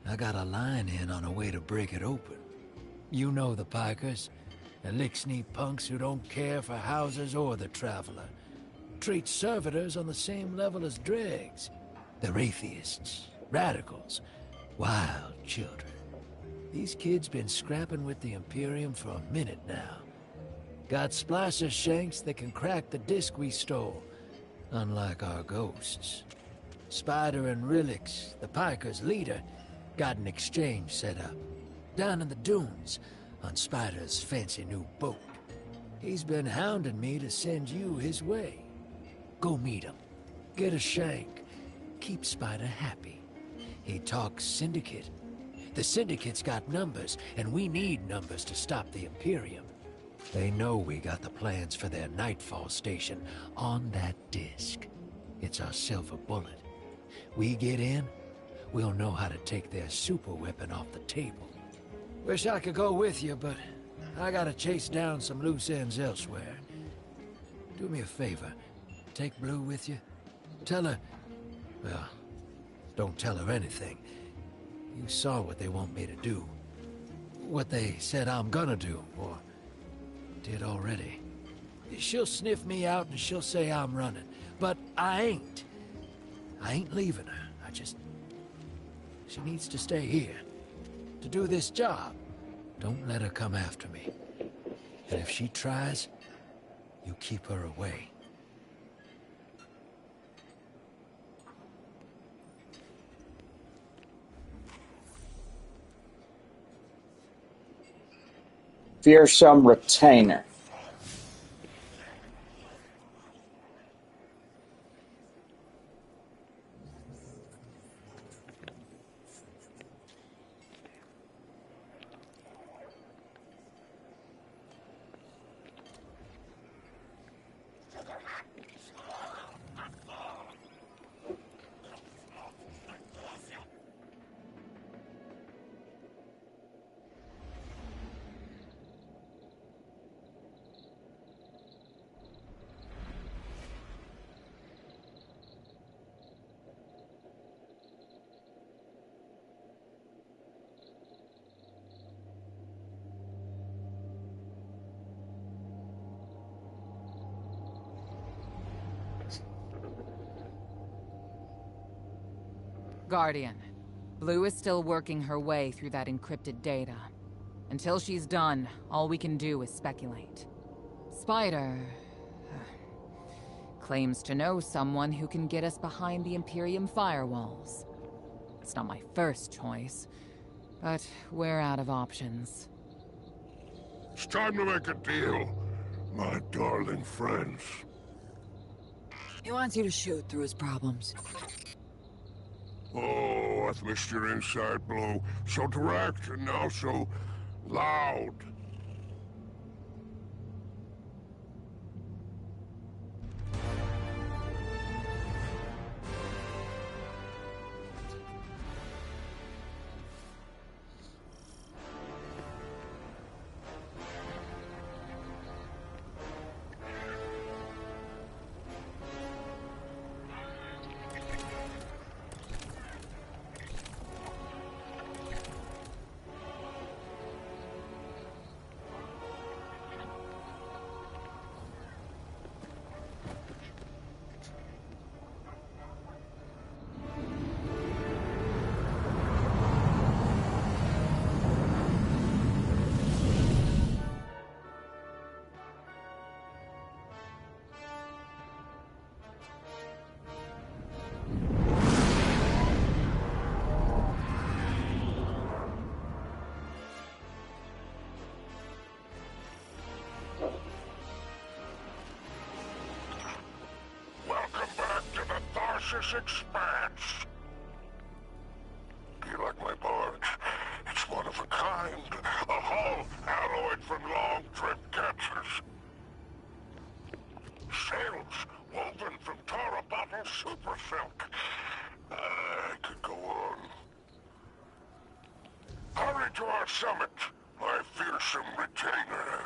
I got a line in on a way to break it open. You know the Pikers, Elixir punks who don't care for houses or the Traveler. Treat servitors on the same level as dregs. They're atheists, radicals, wild children. These kids been scrapping with the Imperium for a minute now. Got splasher shanks that can crack the disc we stole, unlike our ghosts. Spider and Rilix, the Pikers' leader, got an exchange set up. Down in the dunes, on Spider's fancy new boat. He's been hounding me to send you his way. Go meet him. Get a shank. Keep Spider happy. He talks syndicate. The Syndicate's got numbers, and we need numbers to stop the Imperium. They know we got the plans for their Nightfall station on that disk. It's our silver bullet. We get in, we'll know how to take their super weapon off the table. Wish I could go with you, but I gotta chase down some loose ends elsewhere. Do me a favor, take Blue with you. Tell her... well, don't tell her anything. You saw what they want me to do. What they said I'm gonna do, or did already. She'll sniff me out and she'll say I'm running, but I ain't. I ain't leaving her. She needs to stay here, to do this job. Don't let her come after me. And if she tries, you keep her away.
Fearsome retainer.
Guardian, Blue is still working her way through that encrypted data. Until she's done, all we can do is speculate. Spider... claims to know someone who can get us behind the Imperium firewalls. It's not my first choice, but we're out of options.
It's time to make a deal, my darling friends.
He wants you to shoot through his problems.
Oh, I've missed your inside blow. So direct and now so loud. This expanse. Do you like my barge? It's one of a kind. A hull alloyed from long trip catchers. Sails woven from Tara bottle super silk. I could go on. Hurry to our summit, my fearsome retainer.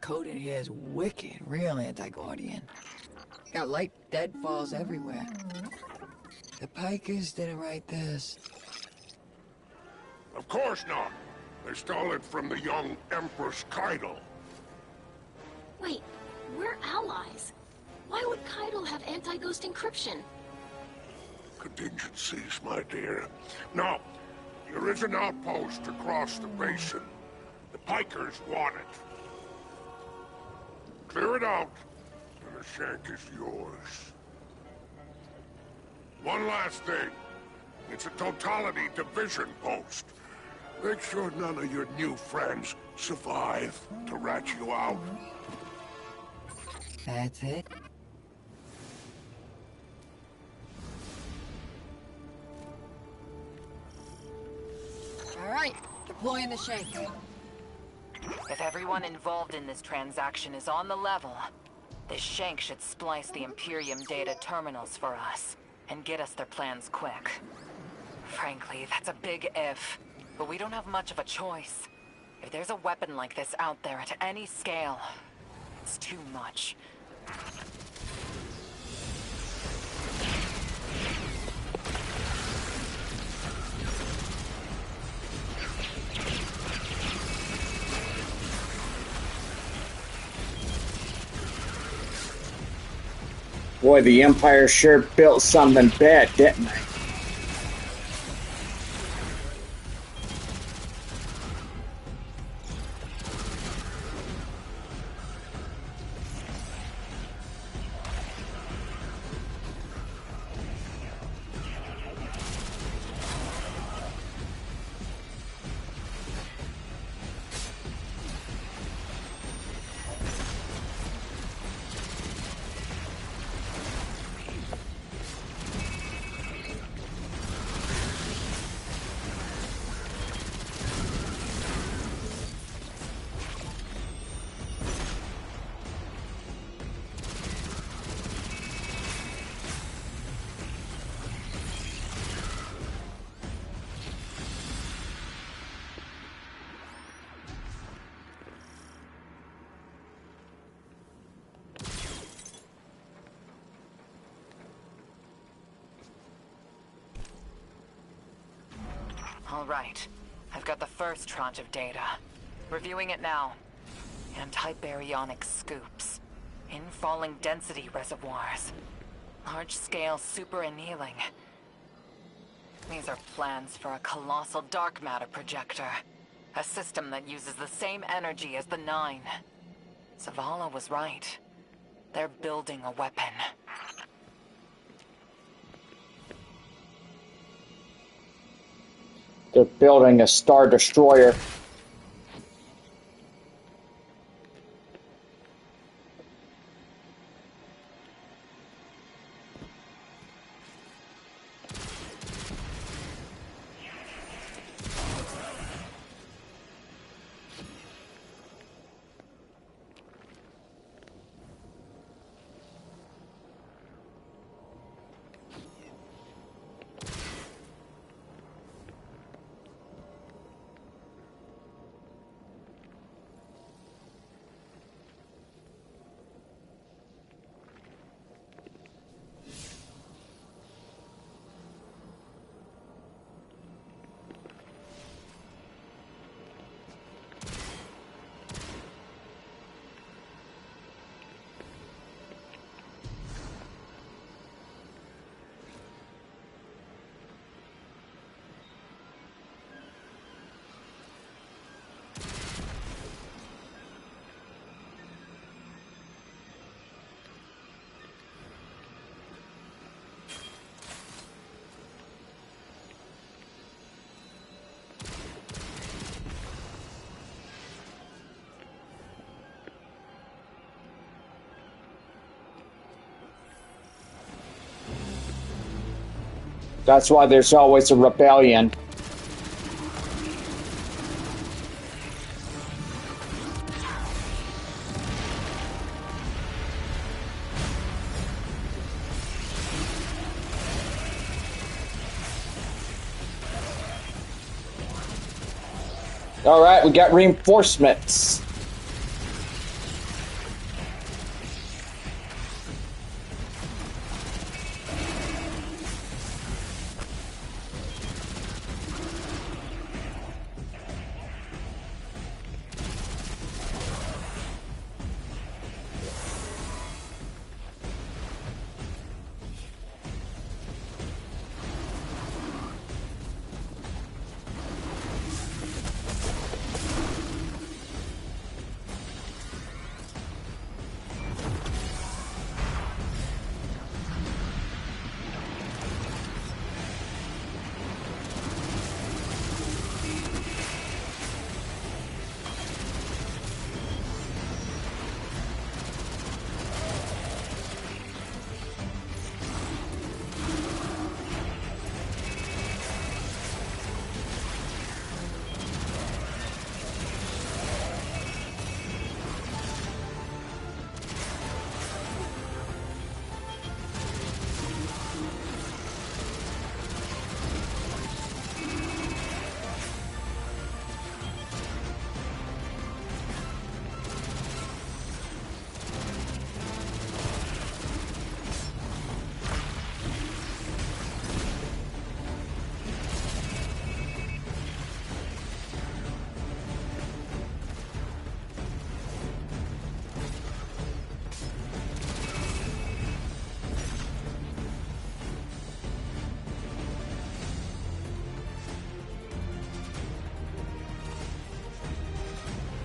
Code in here is wicked, real anti-Guardian. Got light deadfalls everywhere. The Pikers didn't write this.
Of course not. They stole it from the young Empress Keitel.
Wait, we're allies. Why would Keitel have anti-ghost encryption?
Contingencies, my dear. Now, there is an outpost across the basin. The Pikers want it. Clear it out, and the shank is yours. One last thing. It's a totality division post. Make sure none of your new friends survive to rat you out.
That's it? Alright, deploying the shank.
If everyone involved in this transaction is on the level, this shank should splice the Imperium data terminals for us, and get us their plans quick. Frankly, that's a big if, but we don't have much of a choice. If there's a weapon like this out there at any scale, it's too much.
Boy, the Empire sure built something bad, didn't they?
All right. I've got the first tranche of data. Reviewing it now. Anti-baryonic scoops. Infalling density reservoirs. Large-scale super-annealing. These are plans for a colossal dark matter projector. A system that uses the same energy as the Nine. Zavala was right. They're building a weapon.
They're building a Star Destroyer. That's why there's always a rebellion. All right, we got reinforcements.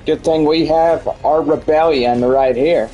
Good thing we have our rebellion right here.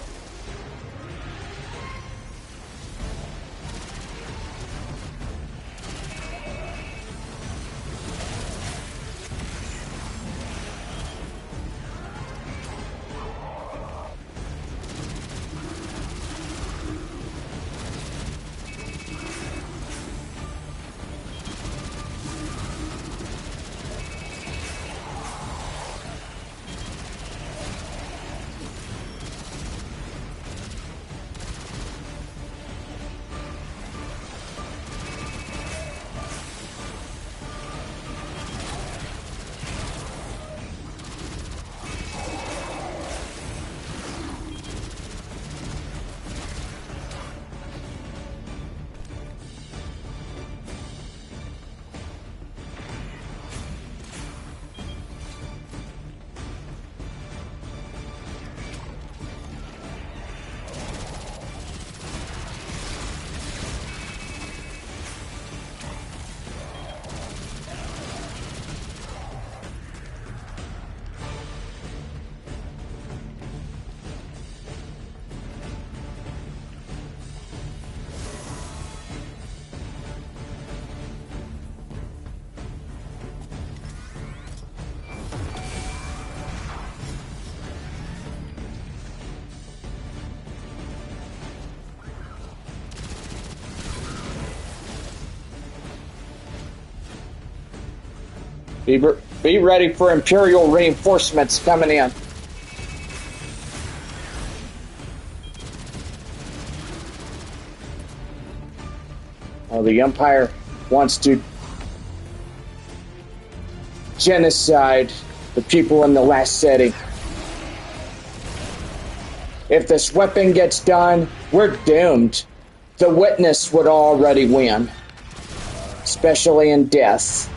Be ready for Imperial reinforcements coming in. Oh, the Empire wants to genocide the people in the last city. If this weapon gets done, we're doomed. The Witness would already win, especially in death.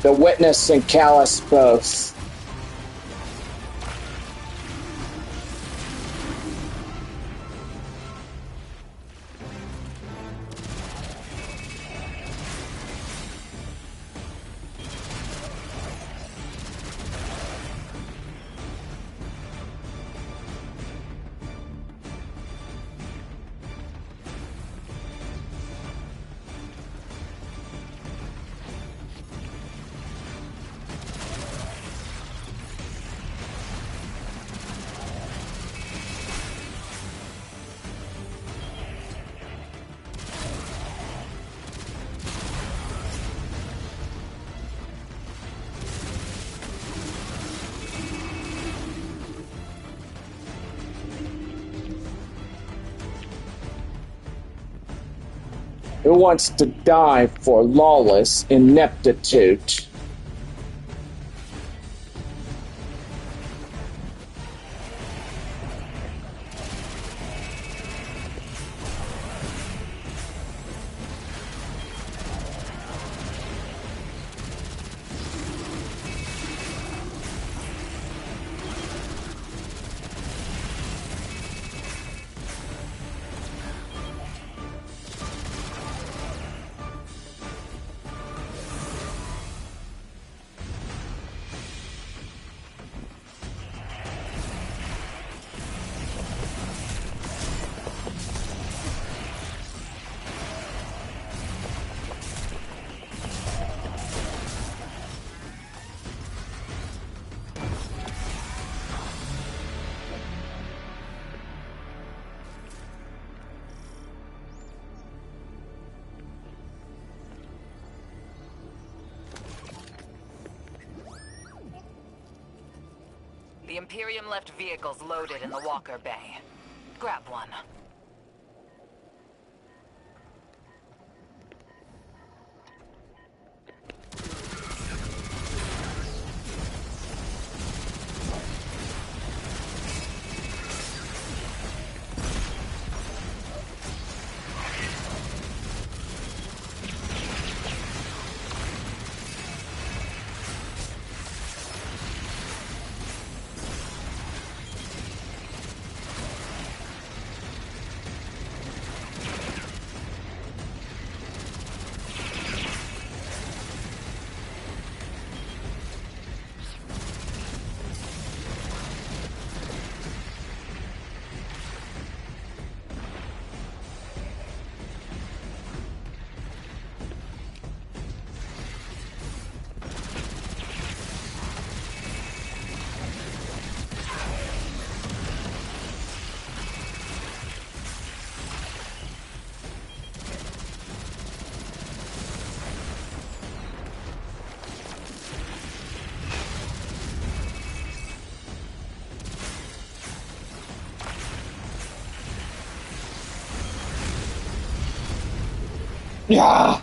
The Witness and Callus both. Who wants to die for lawless ineptitude?
The Imperium left vehicles loaded in the Walker Bay. Grab one.
Yeah.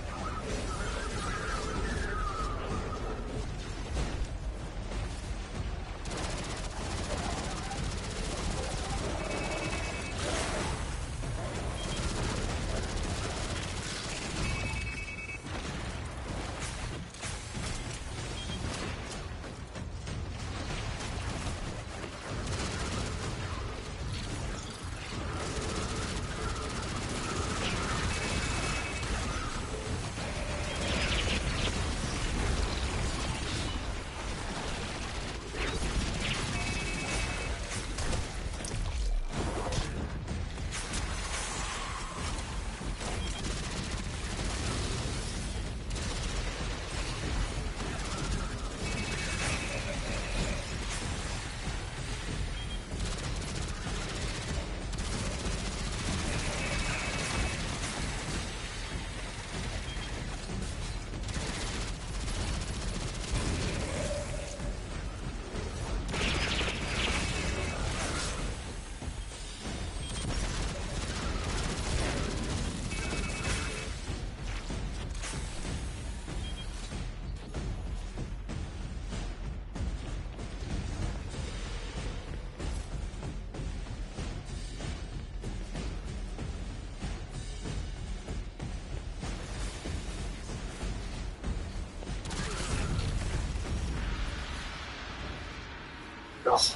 Ugh.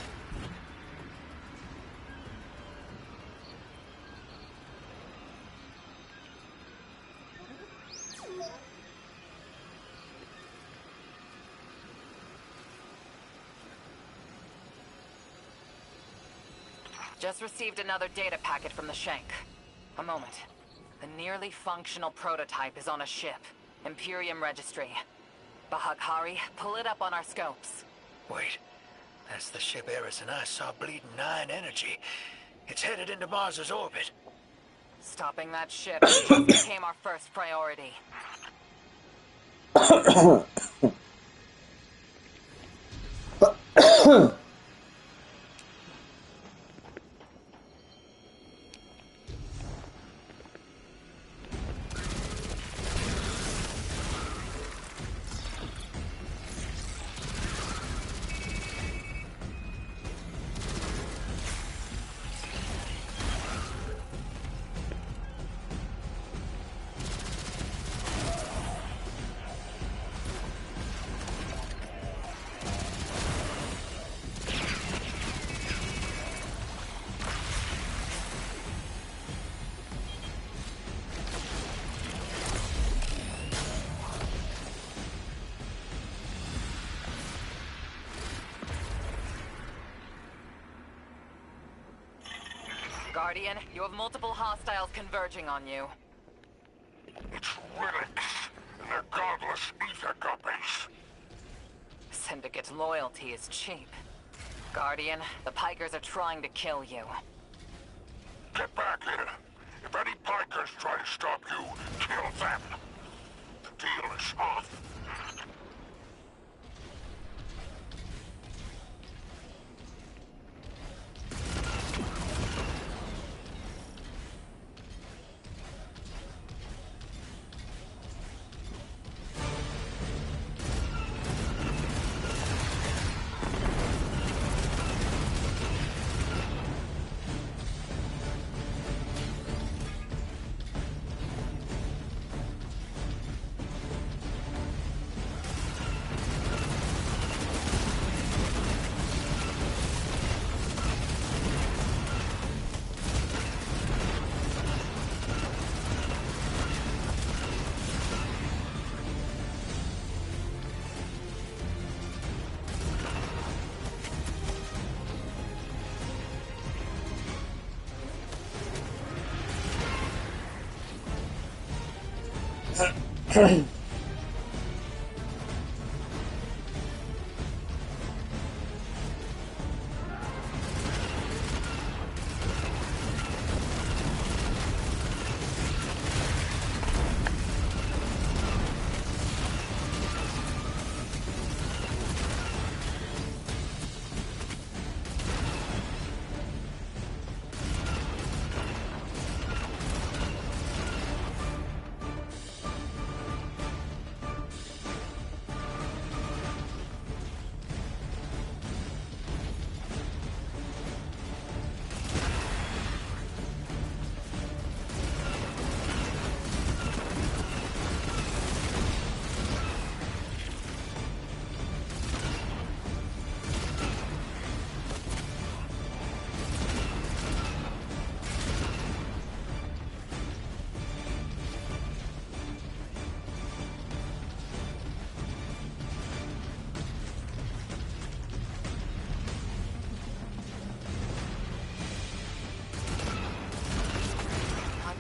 Just received another data packet from the Shank. A moment. The nearly functional prototype is on a ship. Imperium Registry. Bahaghari, pull it up on our scopes.
Wait. That's the ship Eris and I saw bleeding 9 energy. It's headed into Mars's orbit.
Stopping that ship just became our first priority. Guardian, you have multiple hostiles converging on you.
It's relics, and they're godless ether guppies.
Syndicate loyalty is cheap. Guardian, the Pikers are trying to kill you.
Get back here. If any Pikers try to stop you, kill them. The deal is off.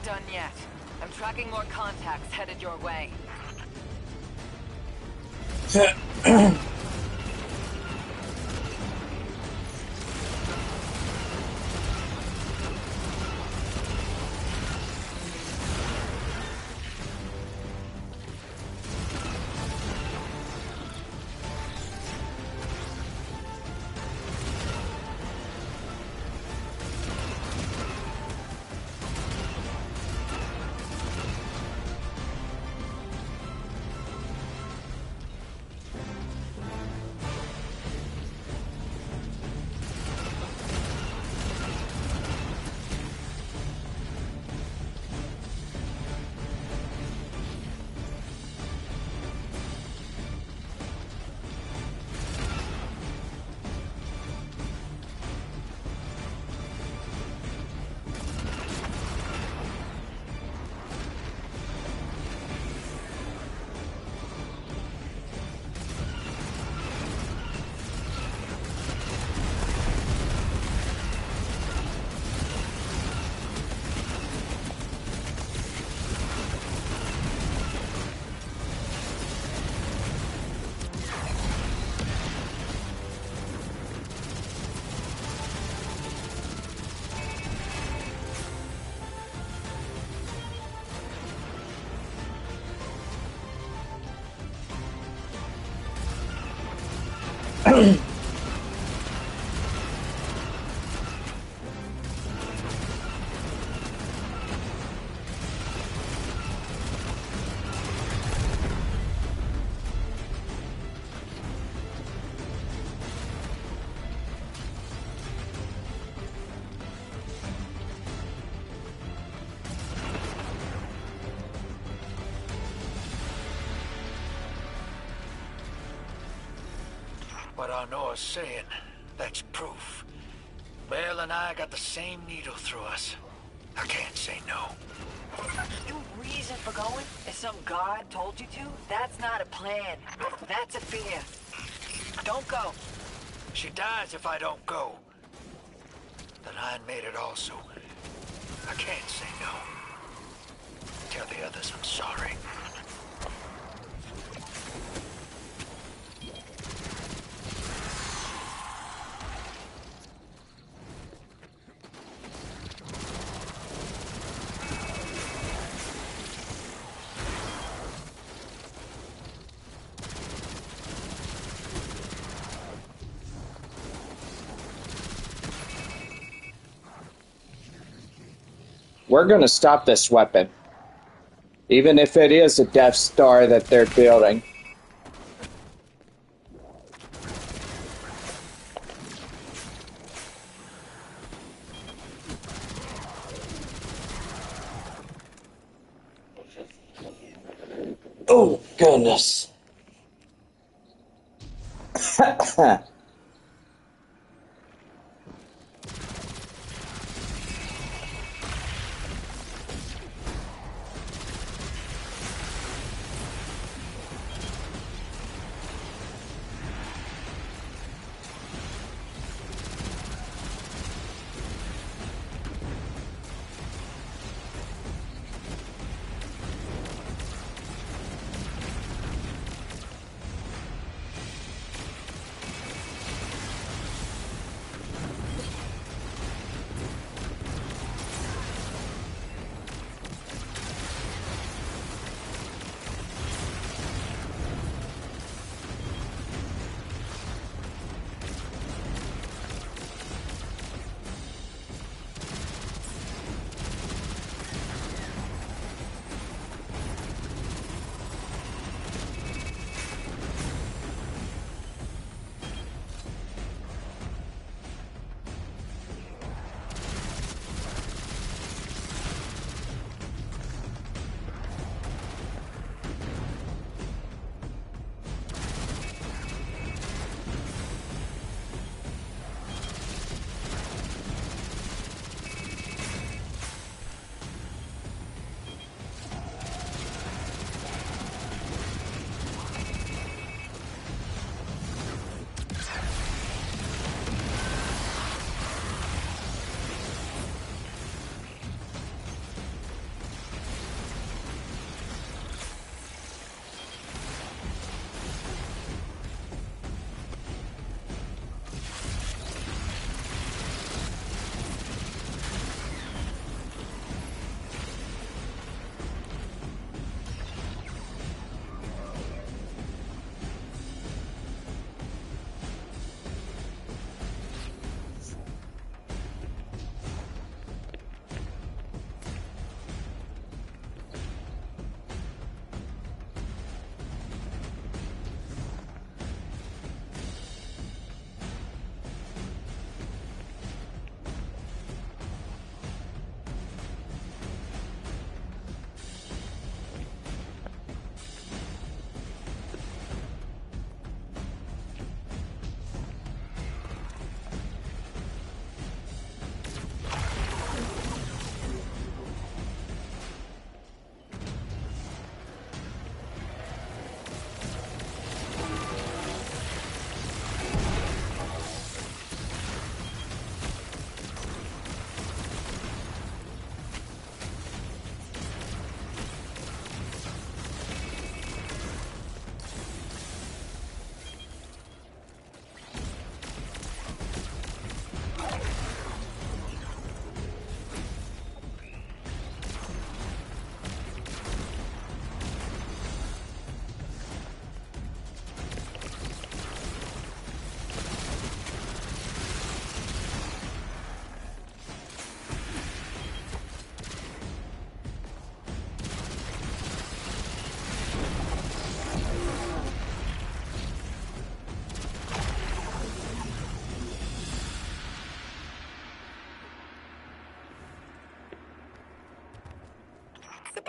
done yet. I'm tracking more contacts headed your way.
What Arnoa's saying, that's proof. Bale and I got the same needle through us. I can't say no.
Your reason for going? If some god told you to? That's not a plan. That's a fear. Don't go.
She dies if I don't go. The Nine made it also. I can't say no. Tell the others I'm sorry.
We're gonna stop this weapon. Even if it is a Death Star that they're building. Oh, goodness.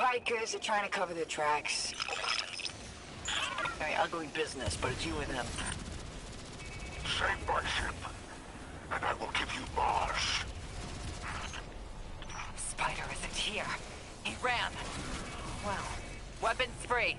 Pikers are trying to cover their tracks. Very ugly business, but it's you and them.
Save my ship, and I will give you Mars.
Spider isn't here. He ran. Well, weapons free.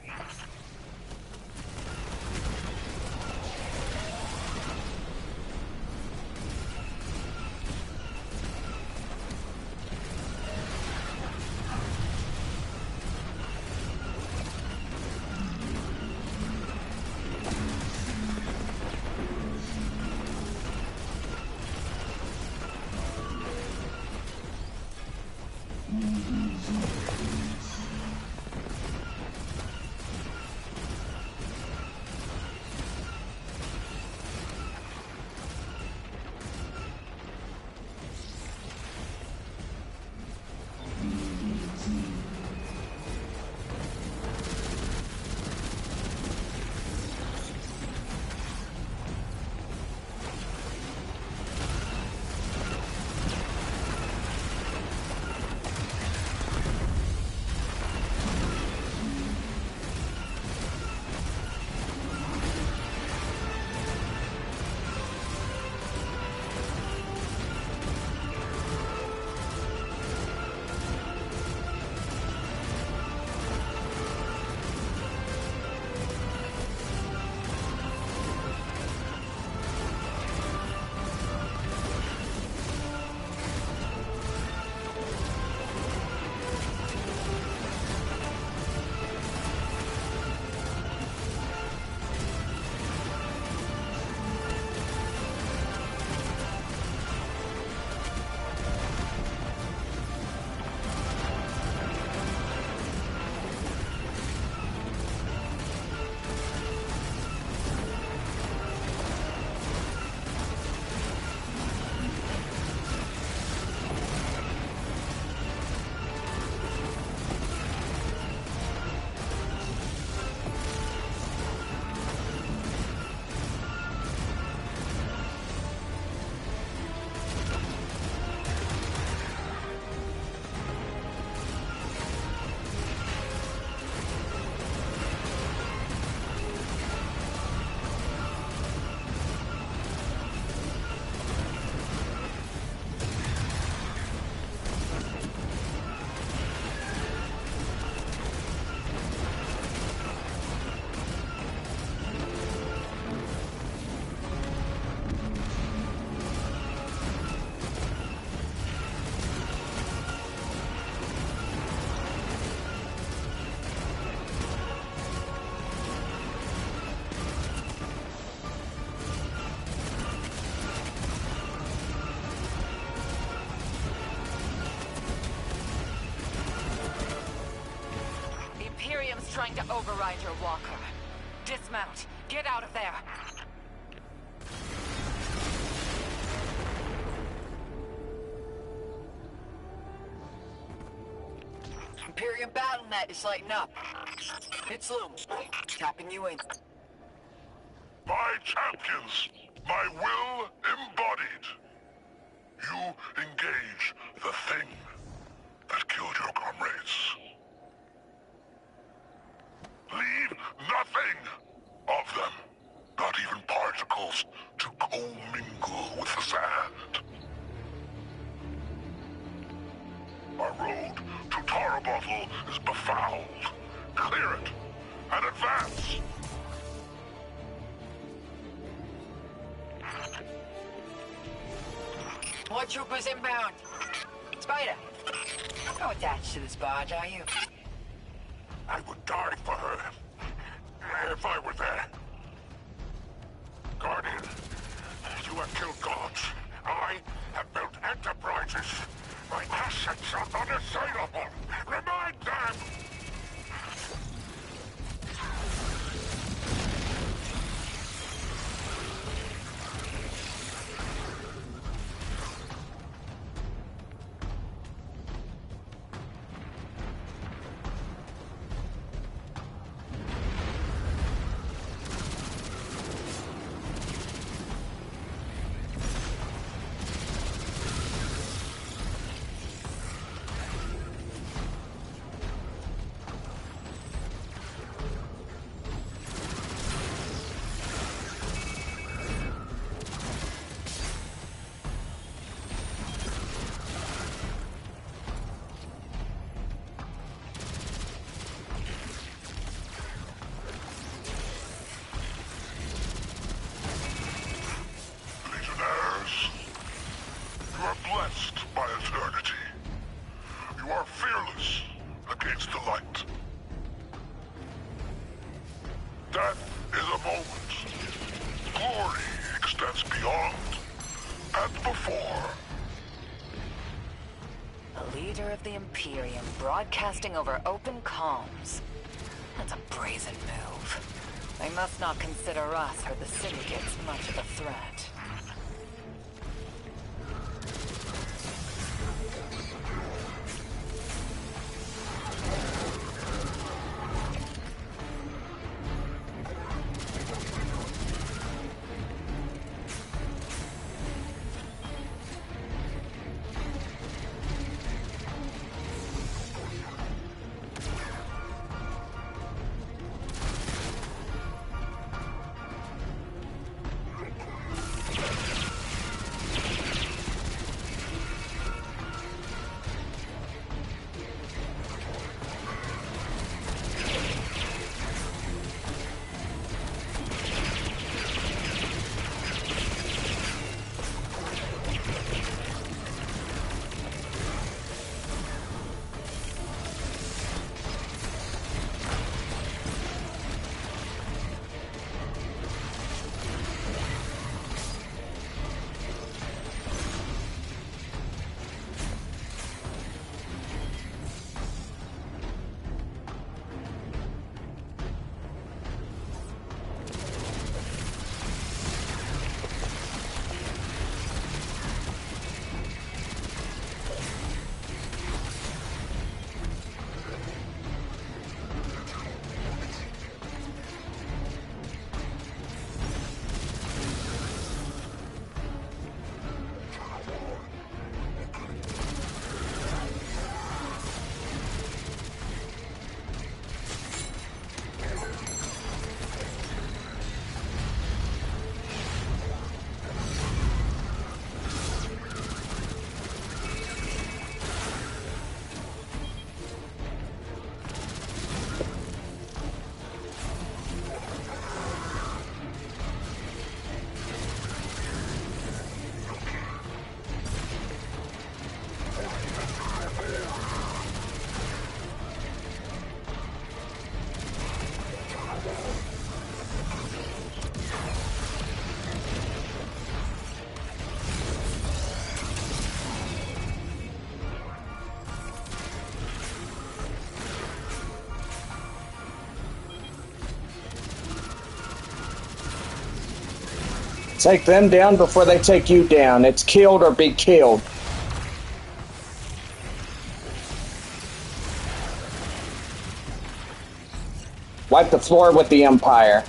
Trying to override your walker. Dismount. Get out of there. Imperium BattleNet is lighting up. It's Loom. Tapping you in.
My champions, my will embodied. You engage the thing that killed your comrades. Leave nothing of them, not even particles, to commingle with the sand. Our road to Tarabothel is befouled. Clear it, and advance!
More troopers inbound. Spider, not attached to this barge, are you?
I would die for her, if I were there. Guardian, you have killed gods. I have built enterprises. My assets are unassailable. Remind them! powerless against the light. Death is a moment. Glory extends beyond and before.
A leader of the Imperium broadcasting over open comms. That's a brazen move. They must not consider us or the Syndicates much of a threat.
Take them down before they take you down. It's killed or be killed. Wipe the floor with the Empire.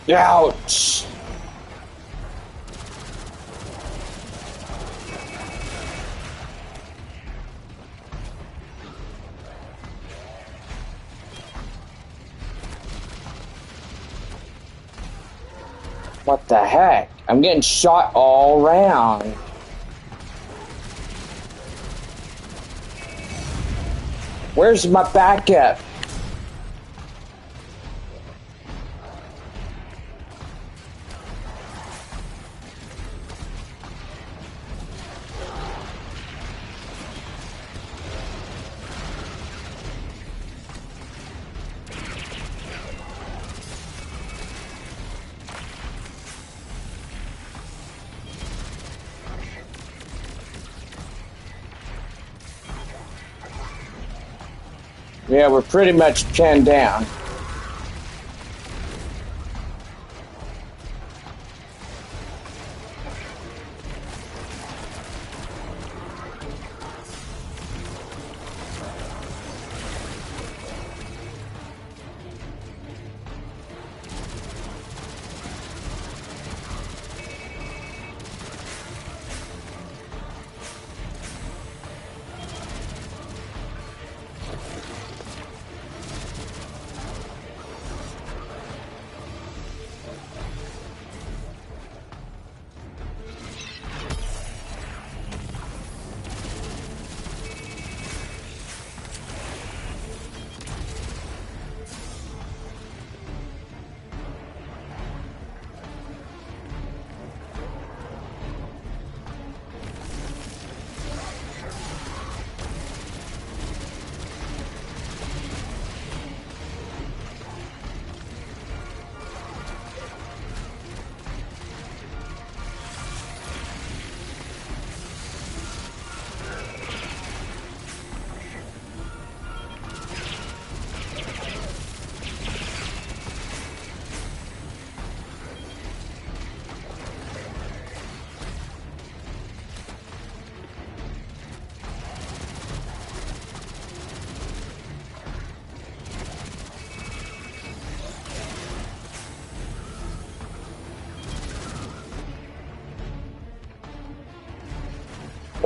Ouch! What the heck? I'm getting shot all around. Where's my backup? Yeah, we're pretty much pinned down.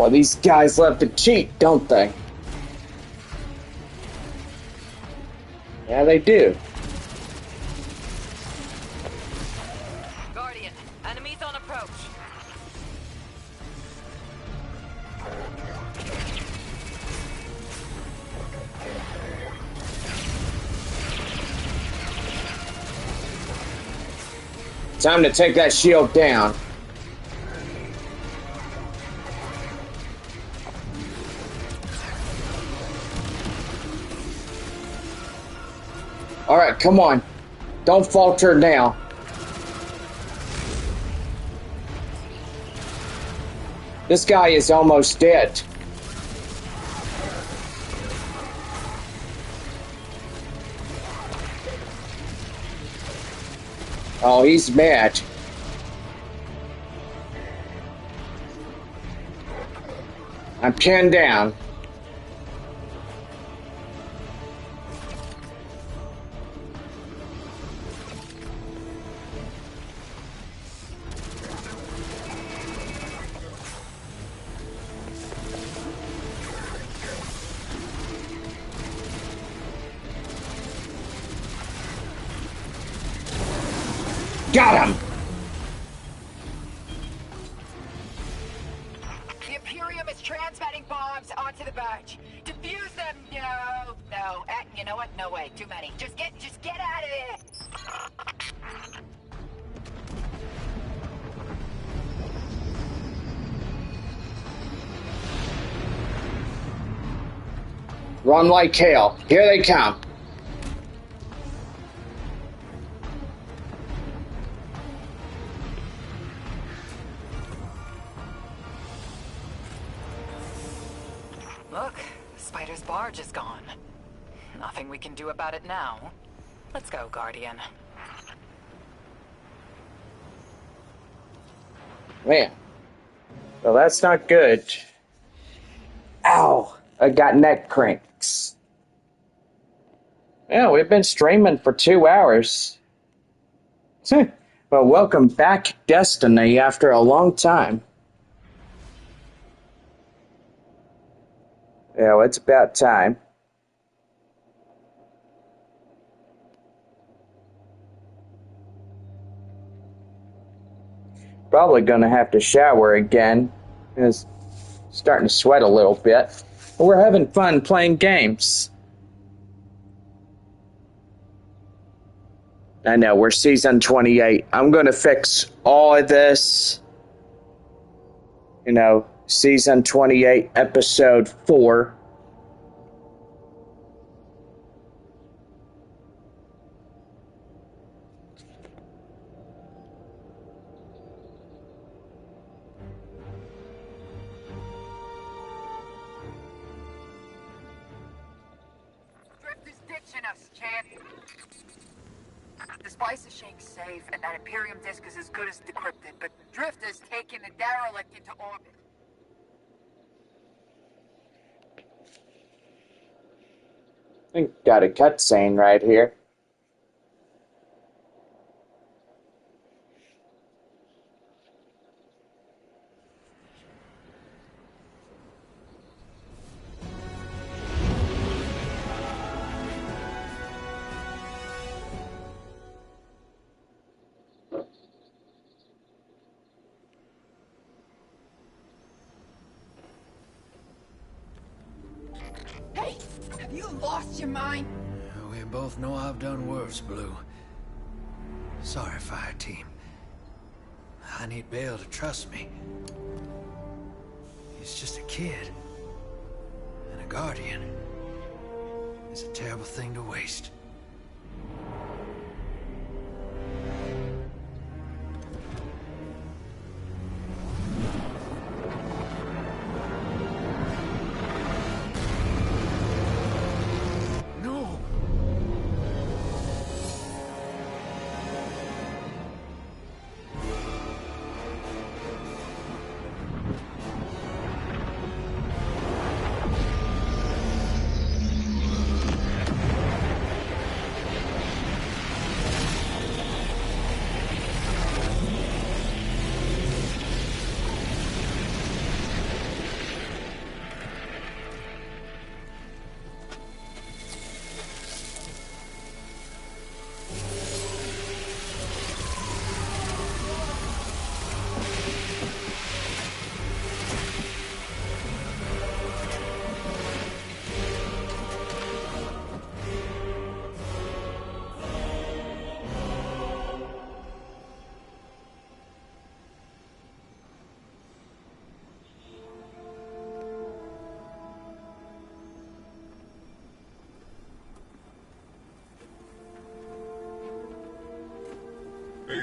Well, these guys love to cheat, don't they? Yeah, they do.
Guardian, enemies on approach.
Time to take that shield down. Alright, come on. Don't falter now. This guy is almost dead. Oh, he's mad. I'm pinned down. Got him!
The Imperium is transmitting bombs onto the barge. Defuse them! No. You know what? No way. Too many. Just get out of there!
Run like hell. Here they come.
Look, Spider's barge is gone. Nothing we can do about it now. Let's go, Guardian.
Man. Well, that's not good. Ow! I got neck cranks. Yeah, we've been streaming for 2 hours. Well, welcome back, Destiny, after a long time. Yeah, well, it's about time. Probably gonna have to shower again. It's starting to sweat a little bit. But we're having fun playing games. I know, we're season 28. I'm gonna fix all of this. You know, season 28, episode 4.
Drifter's ditching us, champ. The Spicer Shank's safe, and that Imperium disk is as good as decrypted, but Drifter's taking the derelict into orbit.
I think got a cutscene right here.
Hey, have you lost your mind?
We both know I've done worse, Blue. Sorry, Fire Team. I need Bale to trust me. He's just a kid. And a Guardian. It's a terrible thing to waste. No!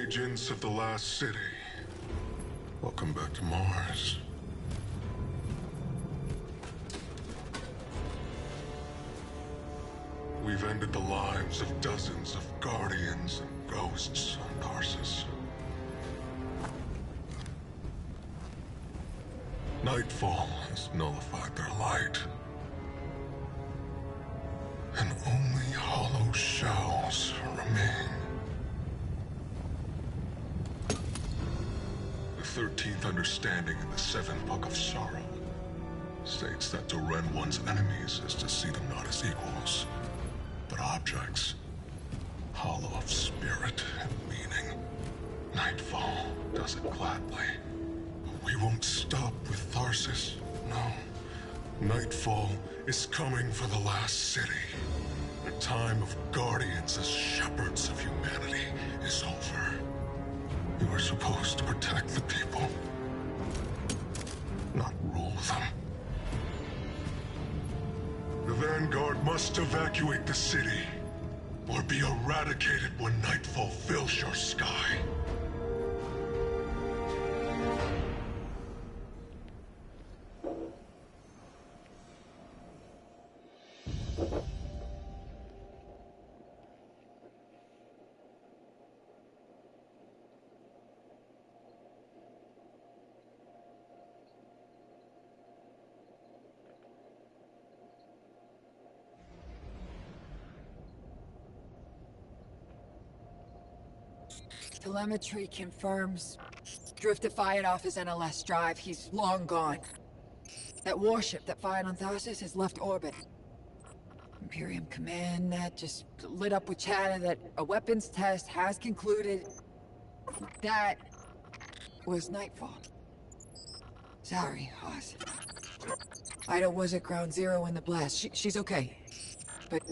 agents of the Last City. Welcome back to Mars. We've ended the lives of dozens of Guardians and Ghosts on Tarsus. Nightfall has nullified their light. And only hollow shells remain. The 13th understanding in the 7th Book of Sorrow states that to rend one's enemies is to see them not as equals, but objects, hollow of spirit and meaning. Nightfall does it gladly. But we won't stop with Tarsus, no. Nightfall is coming for the Last City. The time of Guardians as shepherds of humanity is over. We were supposed to protect the people, not rule them. The Vanguard must evacuate the city, or be eradicated when Nightfall fills your sky.
Telemetry confirms Drifter fired off his NLS drive. He's long gone. That warship that fired on Tarsus has left orbit. Imperium Command Net just lit up with chatter that a weapons test has concluded. That was Nightfall. Sorry, Hoss. Ida was at ground zero in the blast. She's okay. But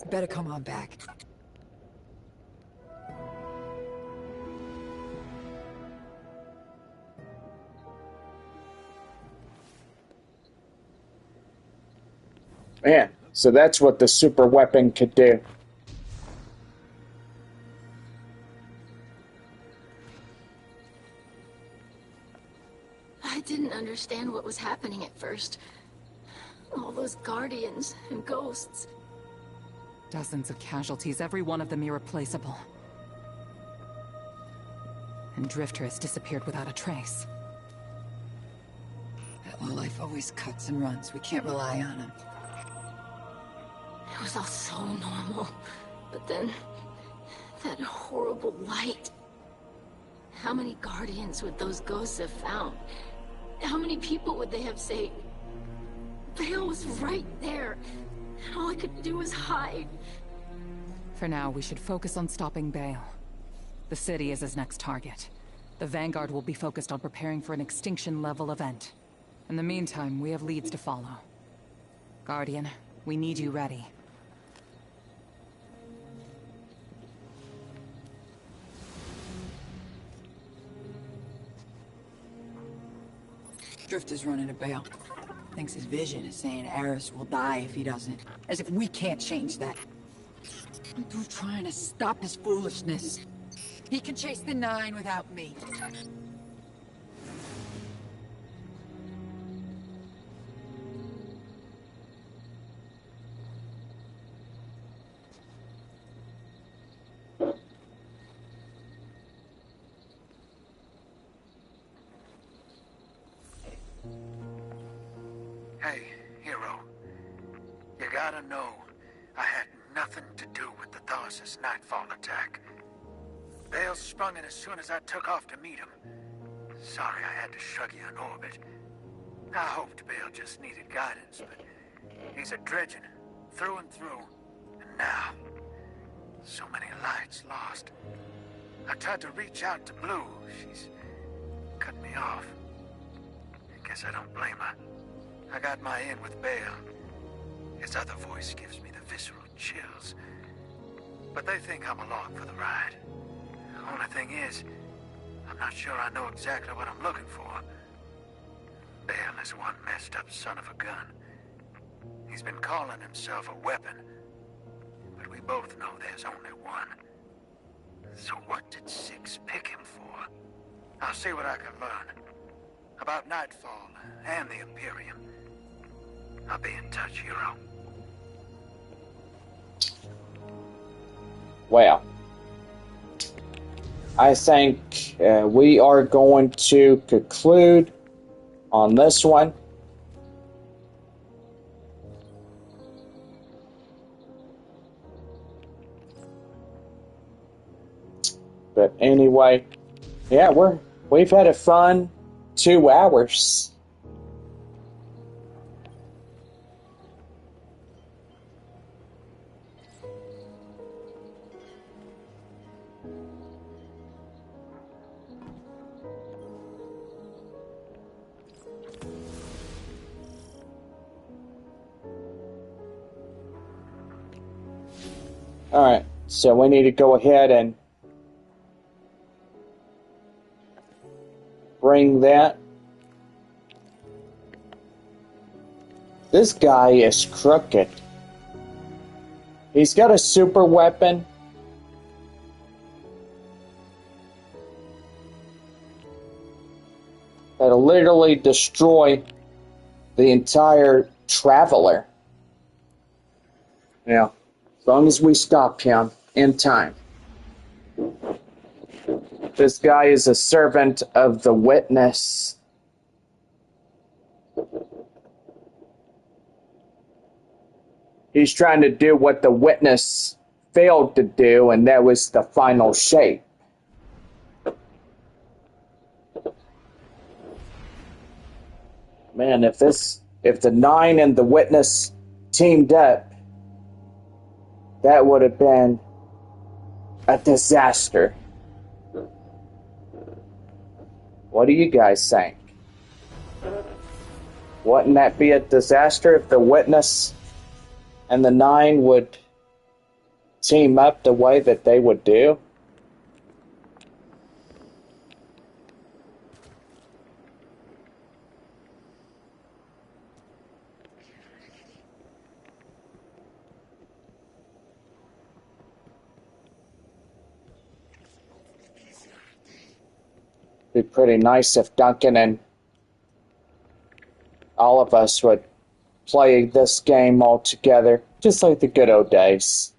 better come on back.
Man, so that's what the super weapon could do.
I didn't understand what was happening at first. All those Guardians and Ghosts.
Dozens of casualties, every one of them irreplaceable. And Drifter has disappeared without a trace.
That lowlife always cuts and runs. We can't rely on him.
It was all so normal. But then, that horrible light. How many Guardians would those ghosts have found? How many people would they have saved? Bale was right there. And all I could do was hide.
For now, we should focus on stopping Bale. The city is his next target. The Vanguard will be focused on preparing for an extinction-level event. In the meantime, we have leads to follow. Guardian, we need you ready.
Drifter's running a Bale. Thinks his vision is saying Eris will die if he doesn't. As if we can't change that. I'm through trying to stop his foolishness. He can chase the 9 without me.
Hey, Hero. You gotta know, I had nothing to do with the Tarsus Nightfall attack. Bale sprung it as soon as I took off to meet him. Sorry I had to shrug you in orbit. I hoped Bale just needed guidance, but he's a dredgen, through and through. And now, so many lights lost. I tried to reach out to Blue. She's cut me off. I guess I don't blame her. I got my in with Bale. His other voice gives me the visceral chills. But they think I'm along for the ride. Only thing is, I'm not sure I know exactly what I'm looking for. Bale is one messed up son of a gun. He's been calling himself a weapon. But we both know there's only one. So what did Six pick him for? I'll see what I can learn. About Nightfall and the Imperium. I'll be in touch, Hero.
Well, I think we are going to conclude on this one. But anyway, yeah, we've had a fun 2 hours. All right, so we need to go ahead and bring that. This guy is crooked. He's got a super weapon. That'll literally destroy the entire Traveler. Yeah, as long as we stop him in time. This guy is a servant of the Witness. He's trying to do what the Witness failed to do, and that was the final shape. Man, if the Nine and the Witness teamed up, that would have been a disaster. What do you guys think? Wouldn't that be a disaster if the Witness and the Nine would team up the way that they would do? Be pretty nice if Duncan and all of us would play this game all together, just like the good old days.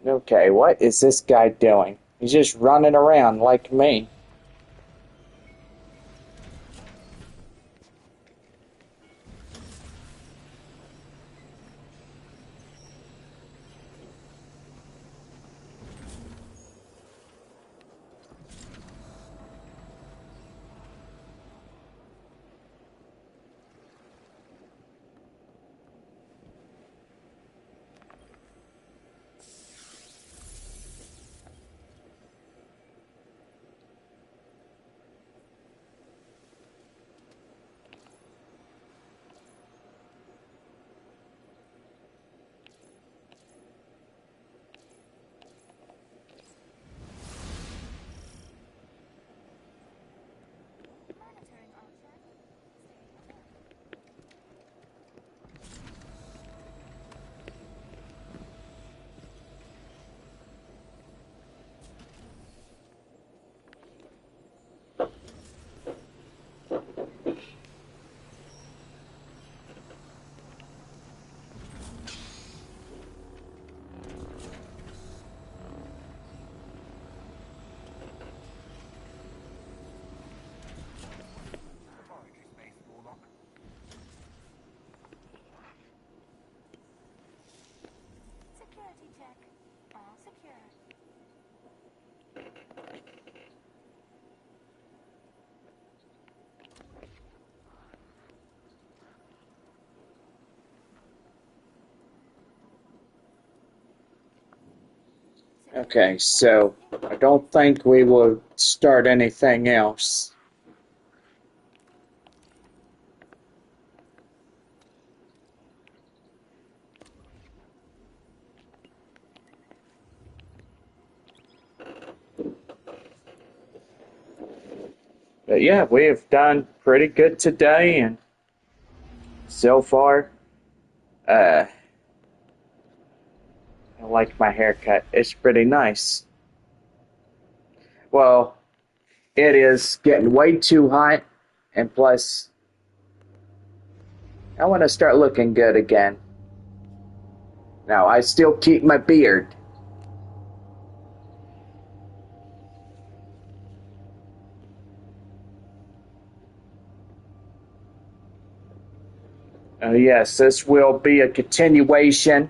Okay, what is this guy doing? He's just running around like me. Okay, so I don't think we will start anything else. But yeah, we have done pretty good today, and so far, I like my haircut. It's pretty nice. Well, it is getting way too hot, and plus, I want to start looking good again. Now, I still keep my beard. Yes, this will be a continuation.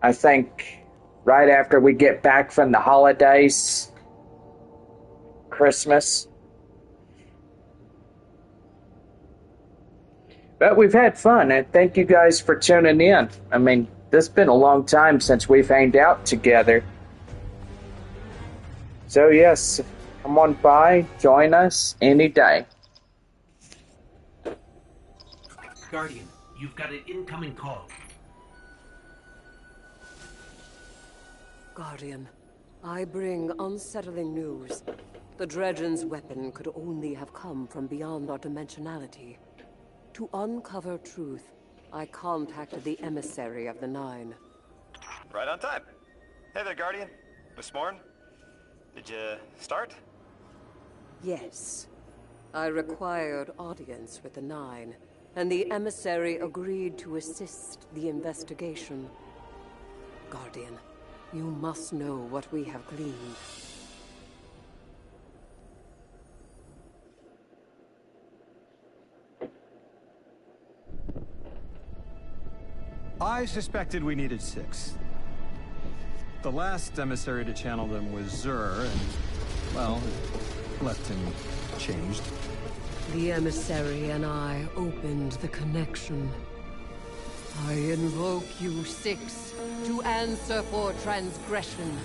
I think right after we get back from the holidays, Christmas. But we've had fun, and thank you guys for tuning in. I mean, this has been a long time since we've hanged out together. So yes, come on by, join us any day.
Guardian, you've got an incoming call.
Guardian, I bring unsettling news. The Dredgen's weapon could only have come from beyond our dimensionality. To uncover truth, I contacted the emissary of the Nine.
Right on time. Hey there, Guardian. Miss Morn. Did you start?
Yes. I required audience with the Nine, and the emissary agreed to assist the investigation. Guardian, you must know what we have gleaned.
I suspected we needed 6. The last emissary to channel them was Xur, and, well, it left him changed.
The emissary and I opened the connection. I invoke you 6 to answer for transgression.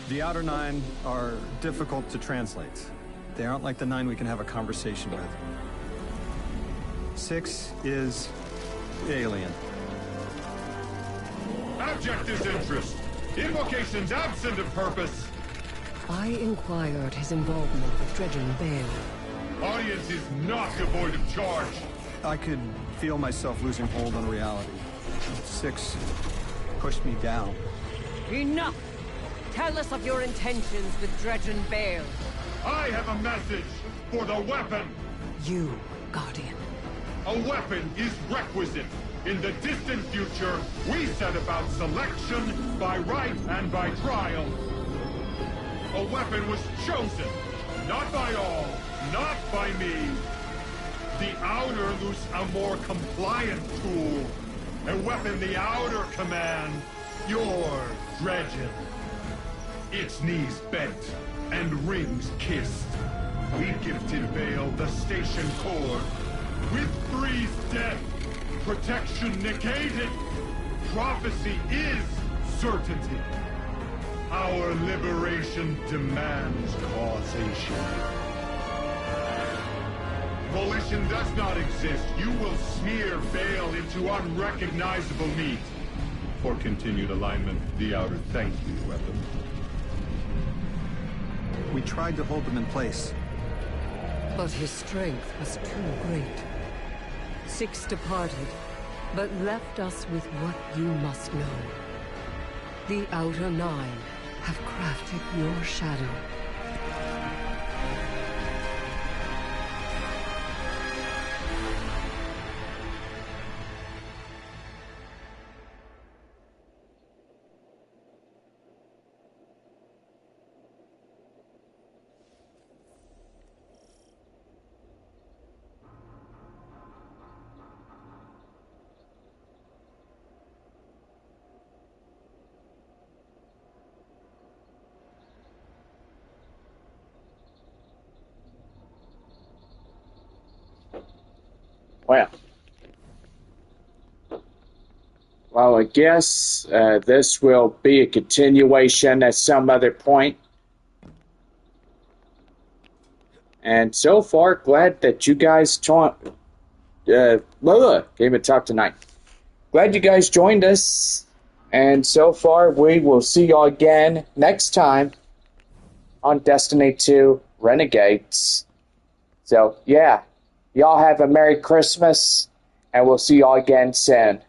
The Outer Nine are difficult to translate. They aren't like the 9 we can have a conversation with. 6 is alien.
Abject disinterest. Invocations absent of purpose.
I inquired his involvement with Dredgen Bale.
Audience is not devoid of charge.
I could feel myself losing hold on reality. 6 pushed me down.
Enough! Tell us of your intentions with Dredgen Bale.
I have a message for the weapon.
You, Guardian.
A weapon is requisite. In the distant future, we set about selection by right and by trial. A weapon was chosen, not by all, not by me. The Outer loose a more compliant tool. A weapon the Outer command, your Dredgen. Its knees bent and rings kissed. We gifted Vale the station core. With Freeze death, protection negated. Prophecy is certainty. Our liberation demands causation. Volition does not exist. You will smear Vale into unrecognizable meat. For continued alignment, the Outer thank you, weapon.
We tried to hold them in place.
But his strength was too great. 6 departed, but left us with what you must know. The Outer Nine have crafted your shadow.
Well, I guess this will be a continuation at some other point. And so far, glad that you guys can't even talk tonight. Glad you guys joined us. And so far, we will see y'all again next time on Destiny 2 renegades. So, yeah. Y'all have a Merry Christmas, and we'll see y'all again soon.